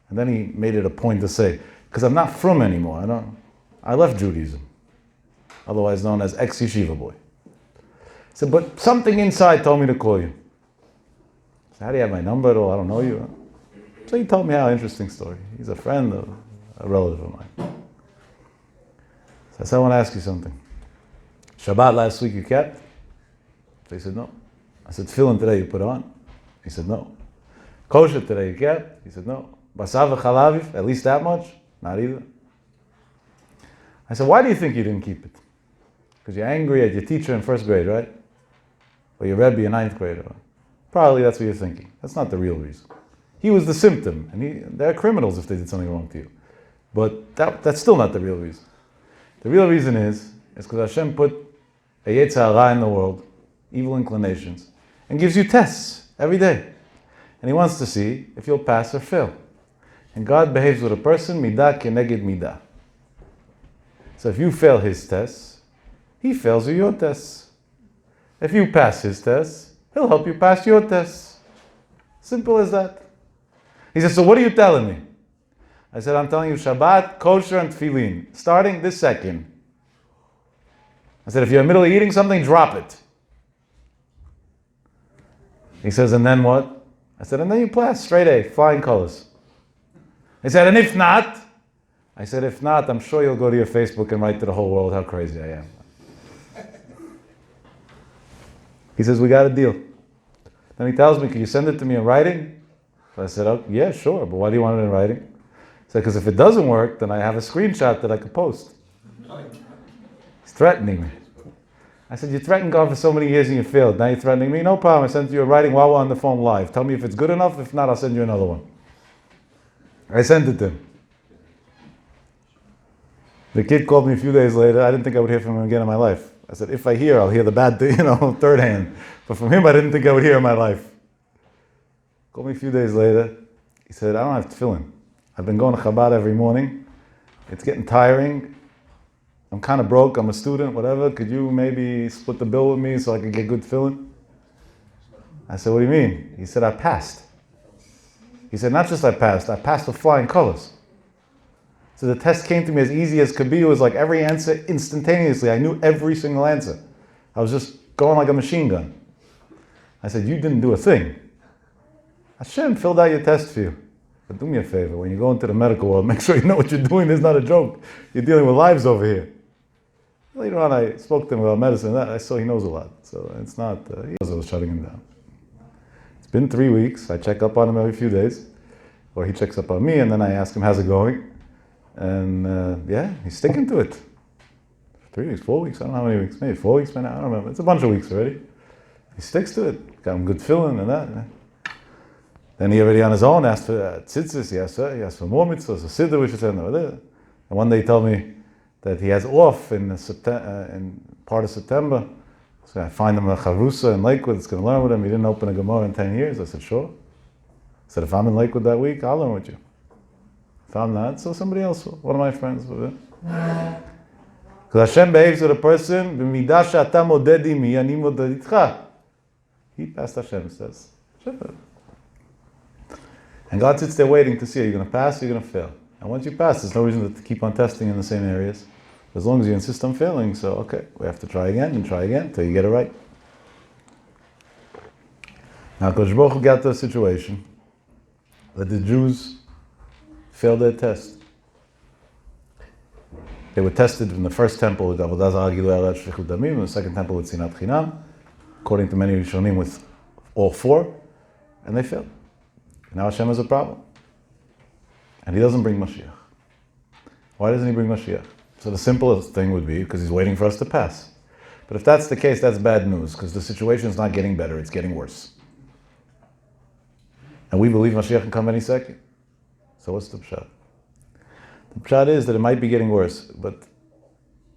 Speaker 1: And then he made it a point to say, because I'm not from anymore, I left Judaism, otherwise known as ex-yeshiva boy. He said, but something inside told me to call you. I said, how do you have my number at all? I don't know you. So he told me how interesting story. He's a friend, a relative of mine. So I said, I want to ask you something. Shabbat last week you kept? So he said, no. I said, tefillin today you put on? He said, no. Kosher today you kept? He said, no. Basav v'chalav, at least that much? Not either. I said, why do you think you didn't keep it? Because you're angry at your teacher in first grade, right? Or your Rebbe in ninth grade. Probably that's what you're thinking. That's not the real reason. He was the symptom, and they're criminals if they did something wrong to you. But that's still not the real reason. The real reason is because Hashem put a yetzer hara in the world, evil inclinations, and gives you tests every day. And he wants to see if you'll pass or fail. And God behaves with a person, midah keneged midah. So if you fail his tests, he fails with your tests. If you pass his tests, he'll help you pass your tests. Simple as that. He said, so what are you telling me? I said, I'm telling you Shabbat, kosher, and tefillin, starting this second. I said, if you're in the middle of eating something, drop it. He says, and then what? I said, and then you pass, straight A, flying colors. He said, and if not? I said, if not, I'm sure you'll go to your Facebook and write to the whole world how crazy I am. He says, we got a deal. Then he tells me, can you send it to me in writing? So I said, oh, yeah, sure, but why do you want it in writing? He said, because if it doesn't work, then I have a screenshot that I could post. He's threatening me. I said, you threatened God for so many years and you failed. Now you're threatening me? No problem. I sent you a writing while we're on the phone live. Tell me if it's good enough. If not, I'll send you another one. I sent it to him. The kid called me a few days later. I didn't think I would hear from him again in my life. I said, if I hear, I'll hear the bad thing, third hand. But from him, I didn't think I would hear in my life. Called me a few days later. He said, I don't have tefillin. I've been going to Chabad every morning. It's getting tiring. I'm kind of broke. I'm a student, whatever. Could you maybe split the bill with me so I could get good tefillin? I said, what do you mean? He said, I passed. He said, not just I passed with flying colors. So the test came to me as easy as could be. It was like every answer instantaneously. I knew every single answer. I was just going like a machine gun. I said, you didn't do a thing. Hashem filled out your test for you. But do me a favor, when you go into the medical world, make sure you know what you're doing. It's not a joke. You're dealing with lives over here. Later on, I spoke to him about medicine. I saw he knows a lot. So it's not, he knows I was shutting him down. It's been 3 weeks. I check up on him every few days. Or he checks up on me, and then I ask him, how's it going? And he's sticking to it. 3 weeks, 4 weeks, I don't know how many weeks. Maybe 4 weeks by now, I don't remember. It's a bunch of weeks already. He sticks to it. Got him good feeling and that. Then he already on his own asked for tzitzis, he asked for more mitzvahs, a siddur, which is over there. And one day he told me that he has off in part of September. So I find him a charusa in Lakewood that's going to learn with him. He didn't open a Gemara in 10 years. I said, sure. I said, if I'm in Lakewood that week, I'll learn with you. If I'm not, so somebody else, one of my friends will. Because Hashem behaves with a person, b'midah she'ata moded imi, ani moded itcha. He passed, Hashem says. And God sits there waiting to see, are you going to pass or are you going to fail? And once you pass, there's no reason to keep on testing in the same areas. As long as you insist on failing, so okay, we have to try again and try again until you get it right. Now, Kodesh Baruch Hu got to a situation that the Jews failed their test. They were tested in the first temple with Avodah Zarah Gilui Arayot Shfichut Damim, and the second temple with Sinat Chinam, according to many Rishonim with all four, and they failed. Now Hashem has a problem. And He doesn't bring Mashiach. Why doesn't He bring Mashiach? So the simplest thing would be because He's waiting for us to pass. But if that's the case, that's bad news, because the situation is not getting better, it's getting worse. And we believe Mashiach can come any second. So what's the pshat? The pshat is that it might be getting worse, but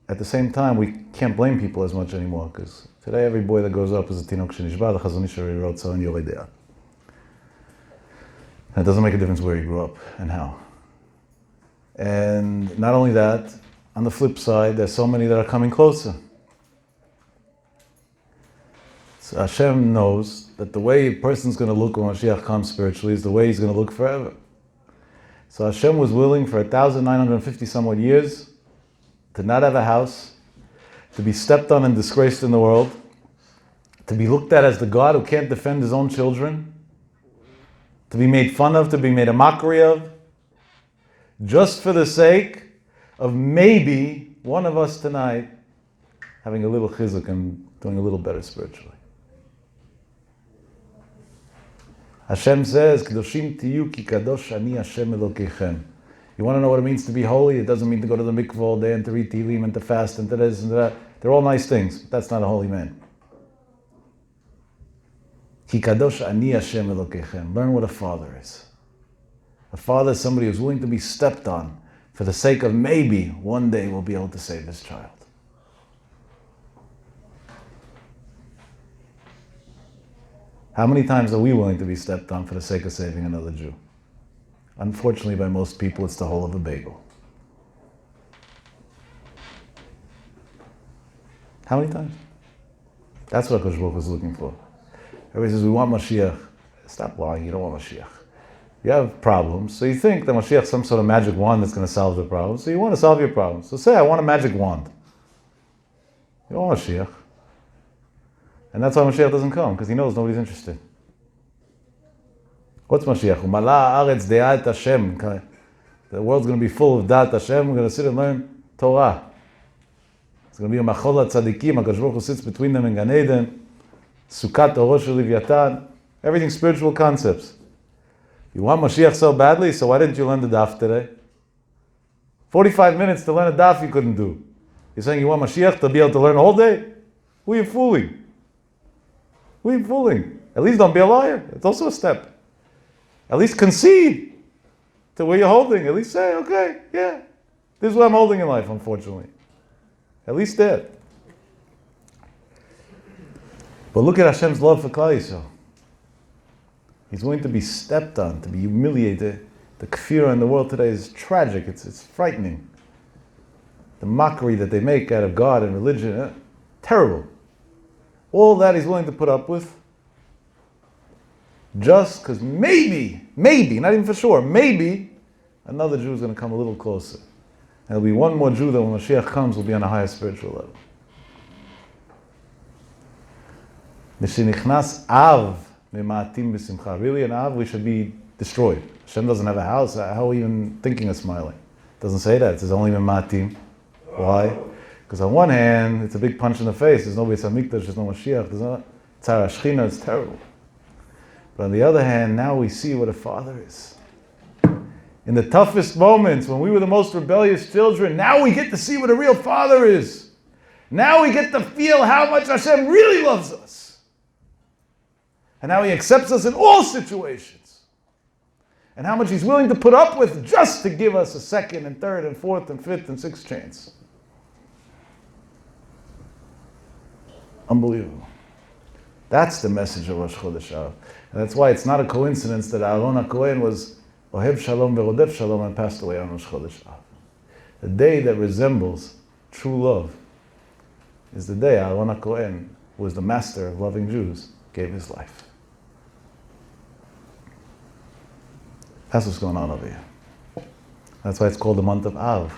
Speaker 1: at the same time, we can't blame people as much anymore, because today every boy that grows up is a tinok shenishba, the Chazon Ish wrote so in Yorei De'ah. And it doesn't make a difference where you grew up and how. And not only that, on the flip side, there's so many that are coming closer. So Hashem knows that the way a person's going to look when Mashiach comes spiritually is the way he's going to look forever. So Hashem was willing for 1,950 somewhat years to not have a house, to be stepped on and disgraced in the world, to be looked at as the God who can't defend his own children, to be made fun of, to be made a mockery of, just for the sake of maybe one of us tonight having a little chizuk and doing a little better spiritually. Hashem says, "Kedoshim tiyu ki kadosh ani Hashem Elokeichem." You want to know what it means to be holy? It doesn't mean to go to the mikveh all day and to read Tehillim and to fast and to this and to that. They're all nice things, but that's not a holy man. Ki kadosh ani Hashem Elokeichem. Learn what a father is. A father is somebody who's willing to be stepped on for the sake of maybe one day we'll be able to save his child. How many times are we willing to be stepped on for the sake of saving another Jew? Unfortunately, by most people, it's the whole of a bagel. How many times? That's what HaKadosh Baruch Hu is looking for. Everybody says, we want Mashiach. Stop lying, you don't want Mashiach. You have problems, so you think that Mashiach is some sort of magic wand that's going to solve the problem. So you want to solve your problems. So say, I want a magic wand. You don't want Mashiach. And that's why Mashiach doesn't come, because he knows nobody's interested. What's Mashiach? Umala haaretz de'at Hashem. The world's going to be full of da'at Hashem. We're going to sit and learn Torah. It's going to be a machol tzadikim. HaKadosh Baruch Hu sits between them in Gan Eden. Sukkot Orosh Leviatan. Everything spiritual concepts. You want Mashiach so badly, so why didn't you learn the daf today? 45 minutes to learn a daf you couldn't do. You're saying you want Mashiach to be able to learn all day? Who are you fooling? Who are you fooling? At least don't be a liar. It's also a step. At least concede to where you're holding. At least say, okay, yeah, this is what I'm holding in life, unfortunately. At least that. But look at Hashem's love for Klal Yisrael. He's willing to be stepped on, to be humiliated. The kfirah in the world today is tragic. It's frightening. The mockery that they make out of God and religion, terrible. All that he's willing to put up with, just because maybe, not even for sure, maybe another Jew is going to come a little closer. And there'll be one more Jew that when Mashiach comes will be on a higher spiritual level. Mishinichnas av mema'atim b'simcha. Really, an av, we should be destroyed. Hashem doesn't have a house. How are we even thinking of smiling? It doesn't say that. It says only mema'atim. Why? Because on one hand, it's a big punch in the face. There's no Beis Hamikdash, there's no Mashiach, there's no Tzara Shechina, it's terrible. But on the other hand, now we see what a father is. In the toughest moments, when we were the most rebellious children, now we get to see what a real father is. Now we get to feel how much Hashem really loves us. And how he accepts us in all situations. And how much he's willing to put up with just to give us a second and third and fourth and fifth and sixth chance. Unbelievable. That's the message of Rosh Chodesh Av. And that's why it's not a coincidence that Aaron HaKohen was Ohev Shalom Verodef Shalom and passed away on Rosh Chodesh Av. The day that resembles true love is the day Aaron HaKohen, who was the master of loving Jews, gave his life. That's what's going on over here. That's why it's called the month of Av.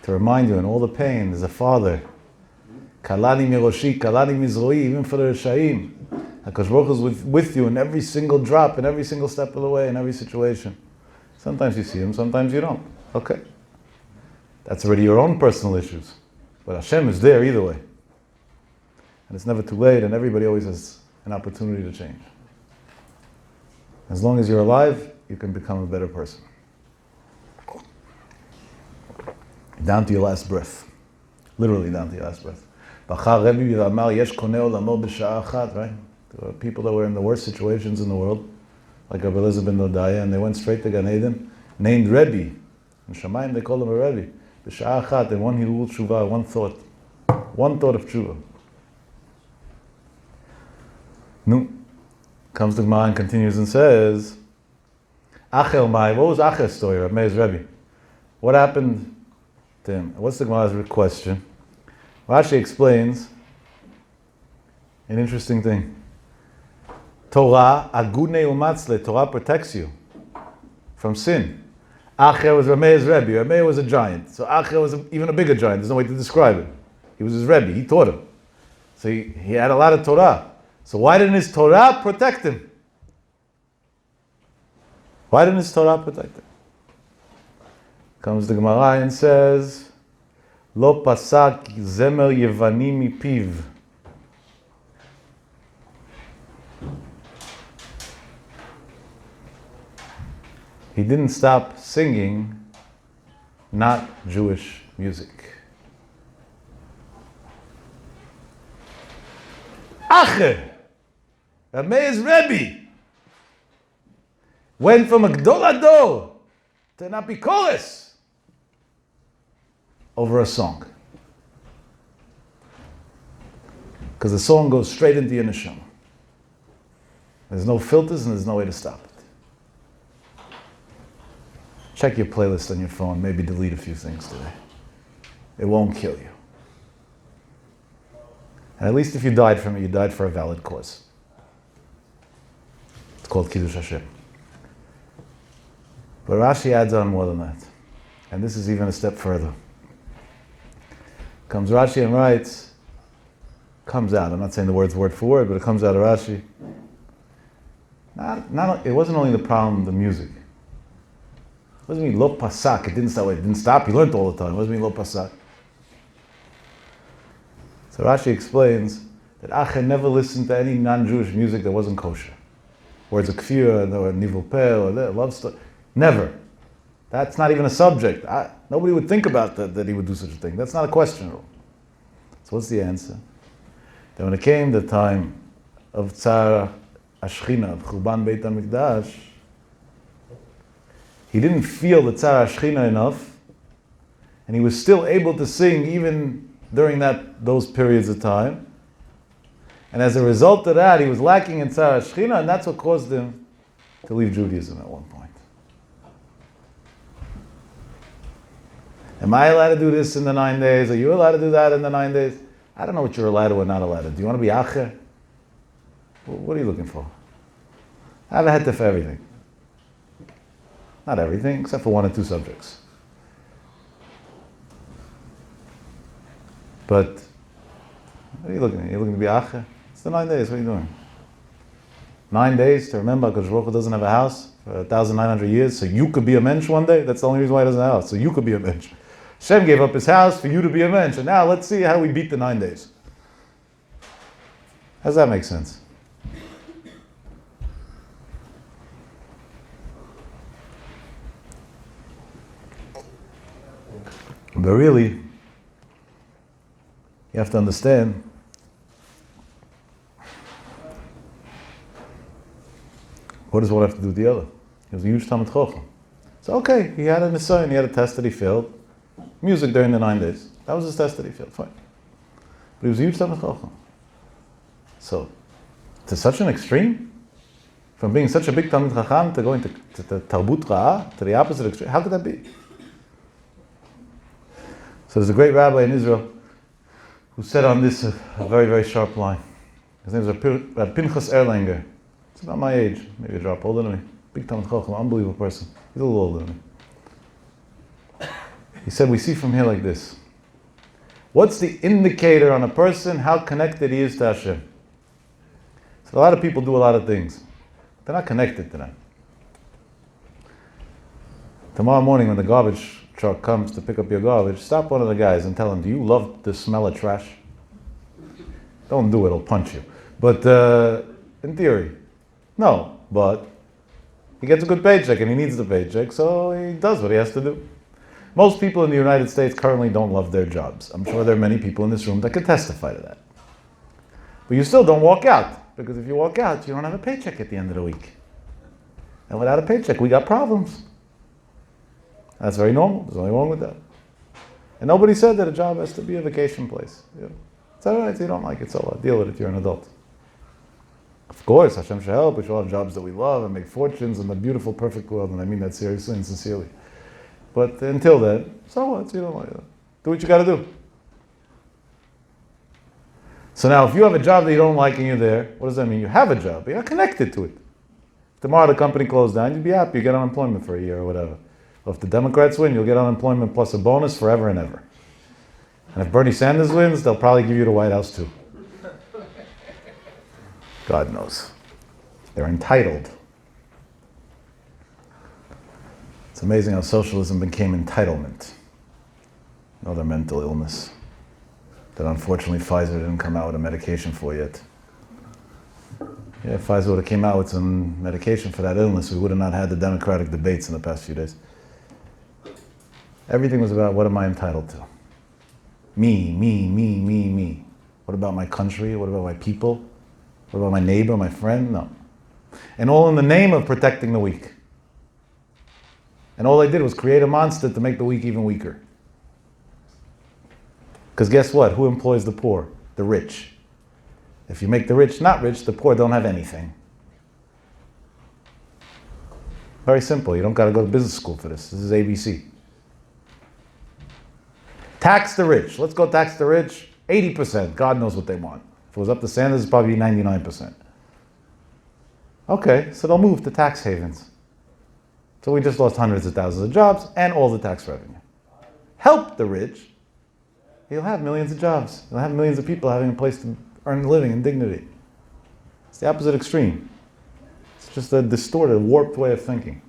Speaker 1: To remind you, in all the pain, there's a father. Kalani miroshi, kalani mizroi, even for the Rishaim. HaKadosh Baruch Hu is with you in every single drop, in every single step of the way, in every situation. Sometimes you see him, sometimes you don't. Okay. That's already your own personal issues. But Hashem is there either way. And it's never too late, and everybody always has an opportunity to change. As long as you're alive, you can become a better person. Down to your last breath. Literally down to your last breath. Right? There were people that were in the worst situations in the world, like Rabbi Elizabeth ben Dodaya, and they went straight to Gan Eden, named Rebbe. In Shamayim they called him a Rebbe. B'sha'ah achat, in one hilul tshuva, one thought of tshuva. No. Comes to Gemara and continues and says, Achel Mai, what was Achel's story, Rav Meir's Rebbe? What happened to him? What's the Gemara's question? Rashi explains an interesting thing. Torah, agune umatzle, Torah protects you from sin. Achel was Rav Meir's Rebbe. Rav Meir was a giant. So Achel was even a bigger giant. There's no way to describe it. He was his Rebbe. He taught him. So he had a lot of Torah. So why didn't his Torah protect him? Why didn't his Torah protect him? Comes the Gemara and says, Lo pasak zemer yevani mipiv. He didn't stop singing not Jewish music. Acher, Rav Meir's Rebbe, went from a Gdol Ador to an Apikoros over a song. Because the song goes straight into your neshama. There's no filters and there's no way to stop it. Check your playlist on your phone, maybe delete a few things today. It won't kill you. And at least if you died from it, you died for a valid cause. It's called Kiddush Hashem. But Rashi adds on more than that. And this is even a step further. Comes Rashi and writes, comes out, I'm not saying the words word for word, but it comes out of Rashi. It wasn't only the problem, the music. What does it mean, lo pasak? It didn't stop, he learned all the time. What does it mean, lo pasak? So Rashi explains that Acher never listened to any non-Jewish music that wasn't kosher. Words of kfir, or nivul peh, or love story. Never. That's not even a subject. Nobody would think about that he would do such a thing. That's not a question at all. So what's the answer? That when it came the time of Tzar Ashchina, of Churban Beit HaMikdash, he didn't feel the Tzar Ashchina enough, and he was still able to sing even during those periods of time. And as a result of that, he was lacking in Tzar Ashchina, and that's what caused him to leave Judaism at one point. Am I allowed to do this in the 9 days? Are you allowed to do that in the 9 days? I don't know what you're allowed to or not allowed to. Do you want to be Acher? What are you looking for? I have a heter for everything. Not everything, except for 1 or 2 subjects. But what are you looking at? You're looking to be Acher? It's the 9 days. What are you doing? 9 days to remember because Baruch Hu doesn't have a house for 1,900 years, so you could be a mensch one day? That's the only reason why he doesn't have a house, so you could be a mensch. Hashem gave up his house for you to be a mensch, and now let's see how we beat the 9 days. How does that make sense? But really, you have to understand what does one have to do with the other? He was a huge Talmid Chacham. So okay, he had a nisayon, he had a test that he failed. Music during the 9 days. That was his test that he failed, fine. But he was a huge Talmid Chacham. So, to such an extreme, from being such a big Talmid Chacham to going to Tarbut Ra'ah, to the opposite extreme, how could that be? So there's a great rabbi in Israel who said on this a very, very sharp line. His name is Rabbi Pinchas Erlanger. He's about my age, maybe a drop older than me. Big Talmid Chacham, unbelievable person. He's a little older than me. He said, we see from here like this. What's the indicator on a person how connected he is to Hashem? So a lot of people do a lot of things. They're not connected to them. Tomorrow morning when the garbage truck comes to pick up your garbage, stop one of the guys and tell him, do you love the smell of trash? Don't do it, he'll punch you. But in theory, no. But he gets a good paycheck and he needs the paycheck, so he does what he has to do. Most people in the United States currently don't love their jobs. I'm sure there are many people in this room that could testify to that. But you still don't walk out, because if you walk out, you don't have a paycheck at the end of the week. And without a paycheck, we got problems. That's very normal. There's nothing wrong with that. And nobody said that a job has to be a vacation place. It's all right if you don't like it, so what? Deal with it, you're an adult. Of course, Hashem should help. We should all have jobs that we love and make fortunes in the beautiful, perfect world, and I mean that seriously and sincerely. But until then, so what? You don't like it. Do what you got to do. So now, if you have a job that you don't like and you're there, what does that mean? You have a job, but you're not connected to it. If tomorrow the company closed down, you'd be happy. You get unemployment for a year or whatever. Well, if the Democrats win, you'll get unemployment plus a bonus forever and ever. And if Bernie Sanders wins, they'll probably give you the White House too. God knows. They're entitled. It's amazing how socialism became entitlement. Another mental illness that unfortunately Pfizer didn't come out with a medication for yet. Yeah, if Pfizer would have came out with some medication for that illness, we would have not had the Democratic debates in the past few days. Everything was about, what am I entitled to? Me, me, me, me, me. What about my country? What about my people? What about my neighbor, my friend? No. And all in the name of protecting the weak. And all they did was create a monster to make the weak even weaker. Because guess what? Who employs the poor? The rich. If you make the rich not rich, the poor don't have anything. Very simple. You don't got to go to business school for this. This is ABC. Tax the rich. Let's go tax the rich. 80%. God knows what they want. If it was up to Sanders, it'd probably be 99%. Okay, so they'll move to tax havens. So we just lost hundreds of thousands of jobs and all the tax revenue. Help the rich. You'll have millions of jobs. You'll have millions of people having a place to earn a living and dignity. It's the opposite extreme. It's just a distorted, warped way of thinking.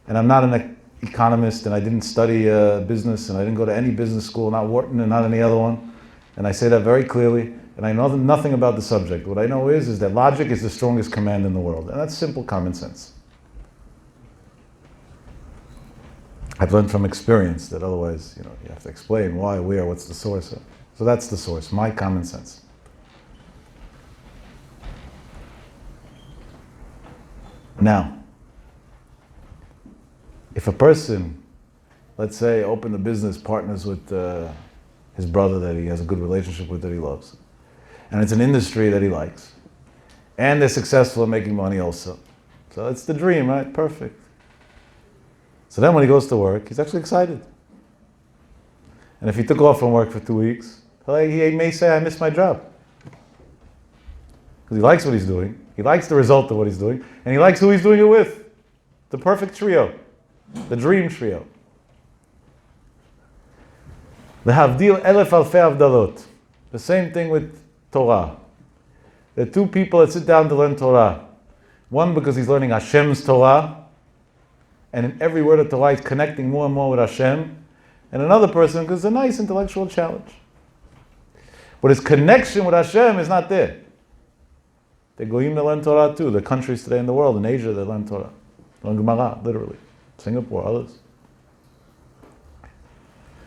Speaker 1: And I'm not an economist, and I didn't study business, and I didn't go to any business school, not Wharton and not any other one. And I say that very clearly, and I know nothing about the subject. What I know is that logic is the strongest command in the world, and that's simple common sense. I've learned from experience that otherwise, you have to explain why, where, what's the source. So that's the source, my common sense. Now, if a person, let's say, opened a business, partners with his brother that he has a good relationship with, that he loves, and it's an industry that he likes, and they're successful in making money also. So it's the dream, right? Perfect. So then when he goes to work, he's actually excited. And if he took off from work for 2 weeks, he may say, I miss my job. Because he likes what he's doing, he likes the result of what he's doing, and he likes who he's doing it with. The perfect trio. The dream trio. The Havdil Elef Alfei Avdalot. The same thing with Torah. There are two people that sit down to learn Torah. One because he's learning Hashem's Torah, and in every word of Torah he's connecting more and more with Hashem. And another person because it's a nice intellectual challenge. But his connection with Hashem is not there. The Goyim that learn Torah too. The countries today in the world, in Asia, that learn Torah. Learn Gemara, literally. Singapore, others.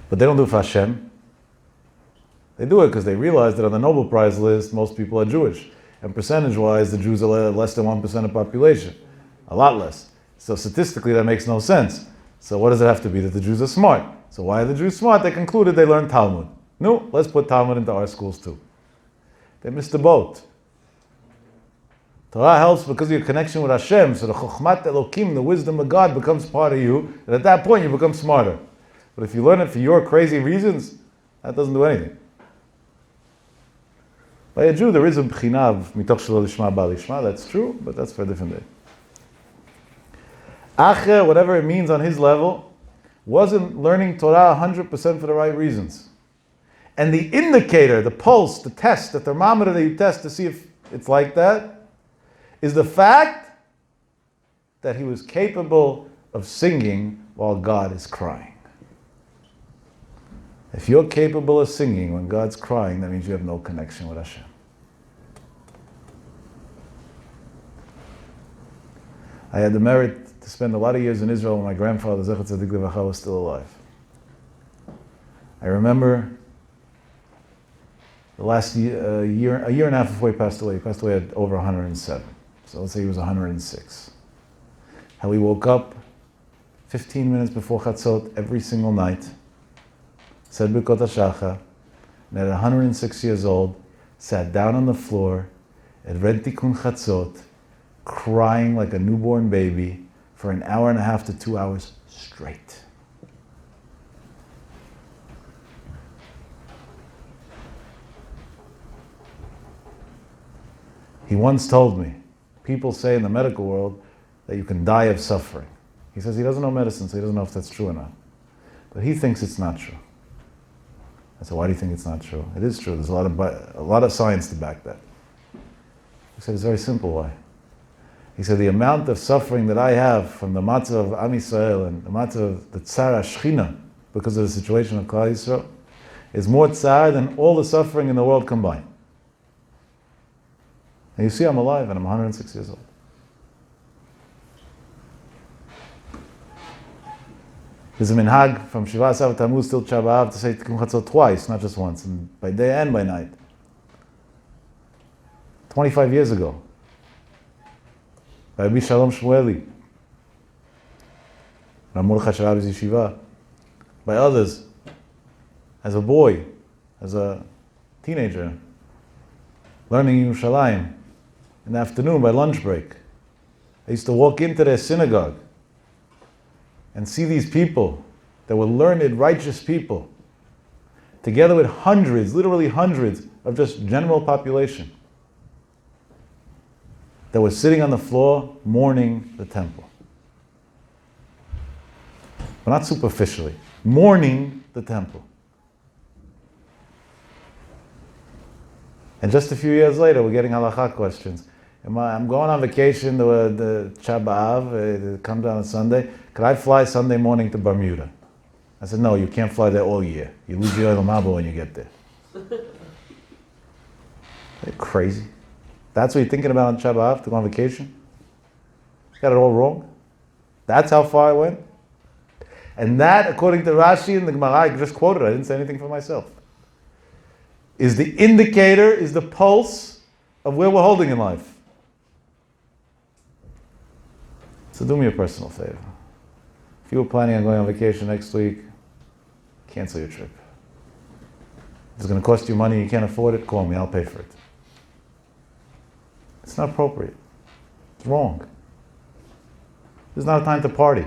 Speaker 1: But they don't do it for Hashem. They do it because they realize that on the Nobel Prize list, most people are Jewish. And percentage-wise, the Jews are less than 1% of population. A lot less. So statistically, that makes no sense. So what does it have to be? That the Jews are smart. So why are the Jews smart? They concluded they learned Talmud. No, let's put Talmud into our schools too. They missed the boat. Torah helps because of your connection with Hashem. So the Chokhmat Elokim, the wisdom of God, becomes part of you. And at that point, you become smarter. But if you learn it for your crazy reasons, that doesn't do anything. By a Jew, there is a b'china mitoch shelo lishma ba lishma. That's true, but that's for a different day. Acher, whatever it means on his level, wasn't learning Torah 100% for the right reasons. And the indicator, the pulse, the test, the thermometer that you test to see if it's like that, is the fact that he was capable of singing while God is crying. If you're capable of singing when God's crying, that means you have no connection with Hashem. I had the merit to spend a lot of years in Israel when my grandfather, Zecher Tzadik Levacha, was still alive. I remember the last year, a year and a half before he passed away at over 107. So let's say he was 106. How he woke up 15 minutes before Chatzot every single night, said Birkot HaShachar, and at 106 years old, sat down on the floor and read Tikkun Chatzot, crying like a newborn baby for an hour and a half to 2 hours straight. He once told me, people say in the medical world that you can die of suffering. He says he doesn't know medicine, so he doesn't know if that's true or not. But he thinks it's not true. I said, why do you think it's not true? It is true. There's a lot of science to back that. He said, it's very simple. Why? He said, the amount of suffering that I have from the matzah of Am Yisrael and the matzah of the Tsar HaShechina because of the situation of Klal Yisrael is more tsar than all the suffering in the world combined. And you see, I'm alive and I'm 106 years old. There's a minhag from Shiva Asav Tammuz till Tisha B'Av to say Tikkun Chatzot twice, not just once, and by day and by night. 25 years ago, by Rabbi Shalom Shmueli, Rav Mordechai Sharabi's yeshiva, by others, as a boy, as a teenager, learning in Yerushalayim, in the afternoon by lunch break. I used to walk into their synagogue and see these people that were learned, righteous people, together with hundreds, literally hundreds, of just general population that was sitting on the floor mourning the temple. But not superficially, mourning the temple. And just a few years later, we're getting halakha questions. I'm going on vacation to the Tisha B'Av, come down on Sunday. Could I fly Sunday morning to Bermuda? I said, no, you can't fly there all year. You lose your Olam Haba when you get there. Are you crazy? That's what you're thinking about on Tisha B'Av, to go on vacation? Got it all wrong? That's how far I went? And that, according to Rashi and the Gemara, I just quoted, I didn't say anything for myself, is the indicator, is the pulse of where we're holding in life. So do me a personal favor. If you were planning on going on vacation next week, cancel your trip. If it's going to cost you money, you can't afford it, call me, I'll pay for it. It's not appropriate. It's wrong. This is not a time to party.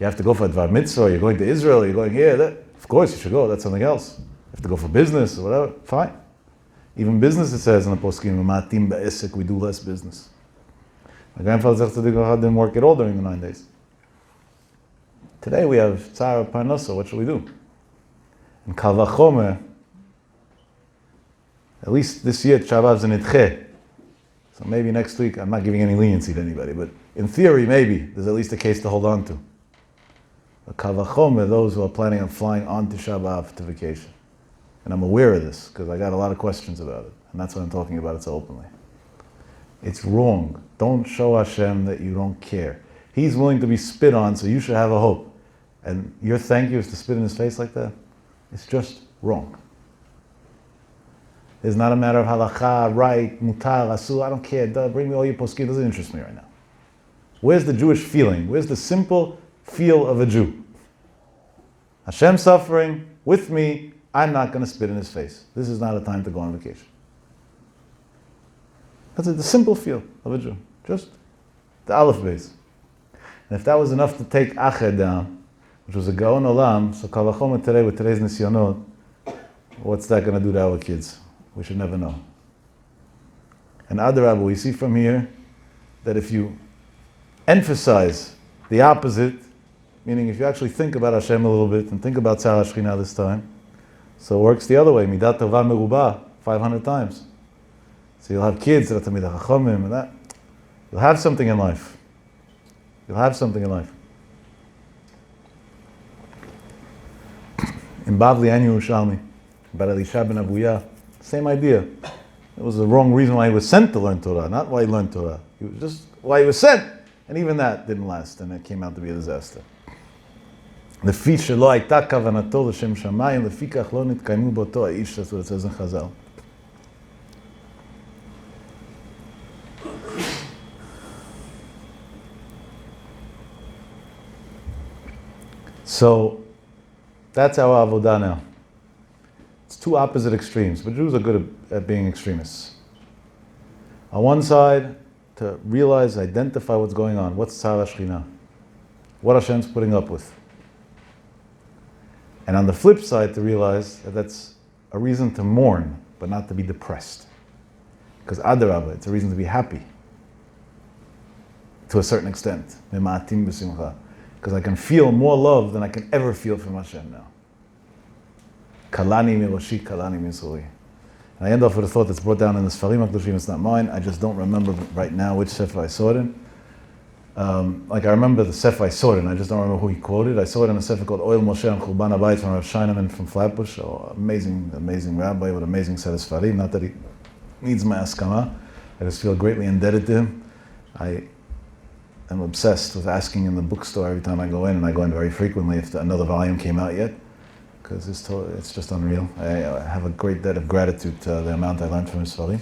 Speaker 1: You have to go for a Dvar Mitzvah, you're going to Israel, you're going here, of course you should go, that's something else. You have to go for business or whatever, fine. Even business, it says in the poskim, "Matim be'esek," we do less business. My grandfather didn't work at all during the 9 days. Today we have Tzara Parnasa, what should we do? And Kal Vachomer, at least this year, Tisha B'Av's in Idche. So maybe next week, I'm not giving any leniency to anybody, but in theory, maybe, there's at least a case to hold on to. But Kal Vachomer, those who are planning on flying on Tisha B'Av to vacation. And I'm aware of this, because I got a lot of questions about it. And that's what I'm talking about it so openly. It's wrong. Don't show Hashem that you don't care. He's willing to be spit on, so you should have a hope. And your thank you is to spit in his face like that? It's just wrong. It's not a matter of halakha, right, mutar, asur, I don't care. Bring me all your poskim, it doesn't interest me right now. Where's the Jewish feeling? Where's the simple feel of a Jew? Hashem suffering with me, I'm not going to spit in his face. This is not a time to go on vacation. That's the simple feel of a Jew. Just the aleph base. And if that was enough to take Ached down, which was a Gaon Olam, so Kal Vachomer today with today's Nisyonot, what's that going to do to our kids? We should never know. And Adarabah, we see from here that if you emphasize the opposite, meaning if you actually think about Hashem a little bit and think about Tzar HaShechina this time, so it works the other way, Midat Tova Merubah, 500 times. So you'll have kids that are Talmidei Chachamim and that. You'll have something in life. You'll have something in life. In Bavli and Yerushalmi, about Elisha ben Abuya, same idea. It was the wrong reason why he was sent to learn Torah, not why he learned Torah. It was just why he was sent. And even that didn't last, and it came out to be a disaster. לפי שלא הייתה כוונתו לשם שמיים, לפי כך לא נתקיימו באותו האיש, that's what it says in Chazal. So, that's our avodah now. It's two opposite extremes, but Jews are good at being extremists. On one side, to realize, identify what's going on. What's Tzar HaShekhinah? What Hashem's putting up with. And on the flip side, to realize that that's a reason to mourn, but not to be depressed. Because Adarabah, it's a reason to be happy. To a certain extent. Because I can feel more love than I can ever feel from Hashem now. Kalani miroshi, kalani misuri. And I end off with a thought that's brought down in the Sfarim HaKadoshim. It's not mine. I just don't remember right now which Sefer I saw it in. I remember the Sefer I saw it in. I just don't remember who he quoted. I saw it in a Sefer called Oil Moshe and Churban Habayit from Rav Sheineman from Flatbush. Amazing rabbi with amazing set of Sfarim. Not that he needs my askama. I just feel greatly indebted to him. I am obsessed with asking in the bookstore every time I go in, and I go in very frequently if another volume came out yet. Because it's just unreal. I have a great debt of gratitude to the amount I learned from his Sfarim.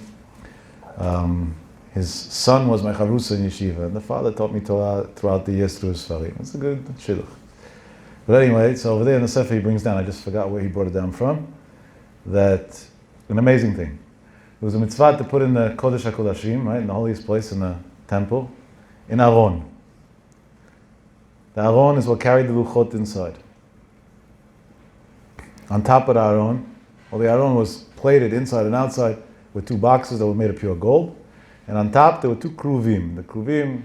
Speaker 1: His son was my chavrusa in yeshiva, and the father taught me Torah throughout the years through his Sfarim. It's a good shidduch. But anyway, so over there in the Sefer he brings down, I just forgot where he brought it down from, that an amazing thing. It was a mitzvah to put in the Kodesh HaKodashim, right, in the holiest place in the temple, in Aron. The Aron is what carried the luchot inside. On top of the Aron, the Aron was plated inside and outside with two boxes that were made of pure gold. And on top there were two kruvim. The kruvim,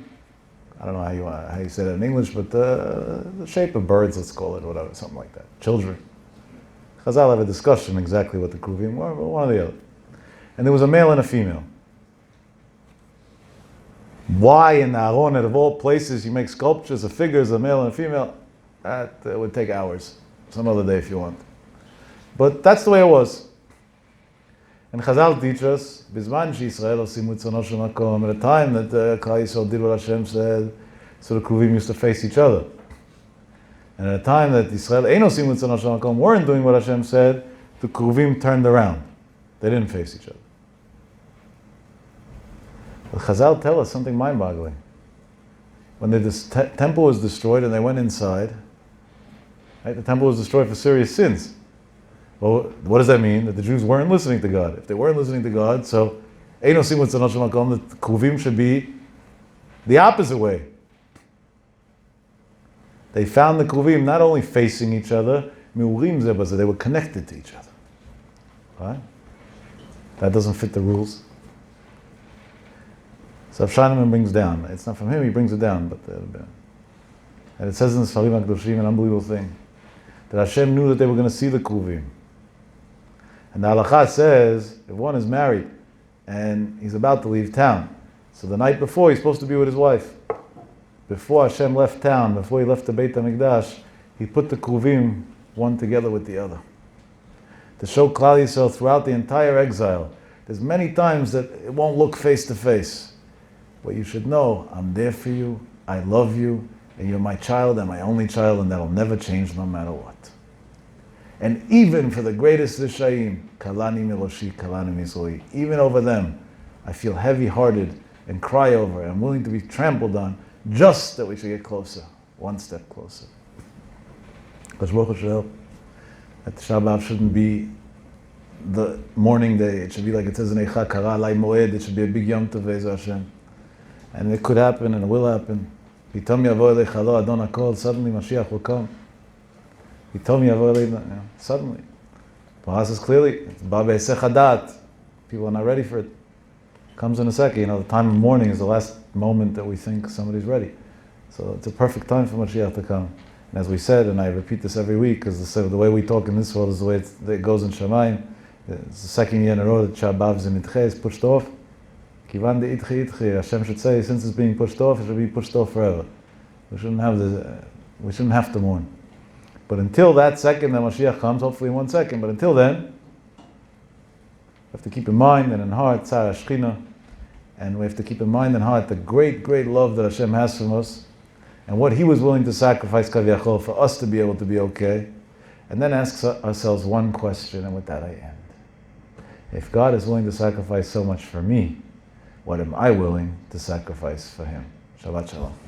Speaker 1: I don't know how you say that in English, but the shape of birds, let's call it, or whatever, something like that. Children. Chazal have a discussion exactly what the kruvim were, but one or the other. And there was a male and a female. Why in the Aron, out of all places, you make sculptures of figures, a male and a female? That would take hours. Some other day if you want. But that's the way it was. And Chazal teach us, Bizman Yisrael osim ritzono shel makom, at a time that Klal Yisrael did what Hashem said, so the Kruvim used to face each other. And at a time that Yisrael ein osim ritzono shel makom weren't doing what Hashem said, the Kruvim turned around. They didn't face each other. But Chazal tell us something mind-boggling. When the temple was destroyed and they went inside, right, the temple was destroyed for serious sins. Well, what does that mean? That the Jews weren't listening to God. If they weren't listening to God, so the Kruvim should be the opposite way. They found the Kruvim not only facing each other, they were connected to each other. Right? That doesn't fit the rules. So Rav Sheineman brings down. It's not from him, he brings it down. And it says in the Sfarim HaKadoshim an unbelievable thing. That Hashem knew that they were going to see the Kruvim. And the halakha says, if one is married and he's about to leave town, so the night before he's supposed to be with his wife. Before Hashem left town, before he left the Beit HaMikdash, he put the Kruvim one together with the other. To show Klal Yisrael throughout the entire exile, there's many times that it won't look face to face. But you should know, I'm there for you, I love you, and you're my child and my only child, and that'll never change no matter what. And even for the greatest Rishaim, Kalani Miroshi, Kalani Misoi, even over them, I feel heavy-hearted and cry over and willing to be trampled on, just that we should get closer, one step closer. Because Baruch Hashem, that Shabbat shouldn't be the morning day, it should be like it says in Eicha, Kara Alai Moed, it should be a big Yom Tov Be'ez Hashem. And it could happen and it will happen. Pitom yavo elecha lo Adon HaKol, suddenly Mashiach will come. Pitom yavo elecha, suddenly. Parasha says clearly, it's ba be'esech hadat. People are not ready for it. Comes in a second. The time of mourning is the last moment that we think somebody's ready. So it's a perfect time for Mashiach to come. And as we said, and I repeat this every week, because the way we talk in this world is the way it goes in Shamayim. It's the second year in a row that Shabbat Zimidche is pushed off. Kivan de itchi, Hashem should say, since it's being pushed off, it should be pushed off forever. We shouldn't have to mourn. But until that second that Mashiach comes, hopefully in 1 second, but until then, we have to keep in mind and in heart, Tzar Shechina, and we have to keep in mind and heart the great, great love that Hashem has from us, and what He was willing to sacrifice, Kaviyachol, for us to be able to be okay. And then ask ourselves one question, and with that I end. If God is willing to sacrifice so much for me, what am I willing to sacrifice for Him? Shabbat Shalom.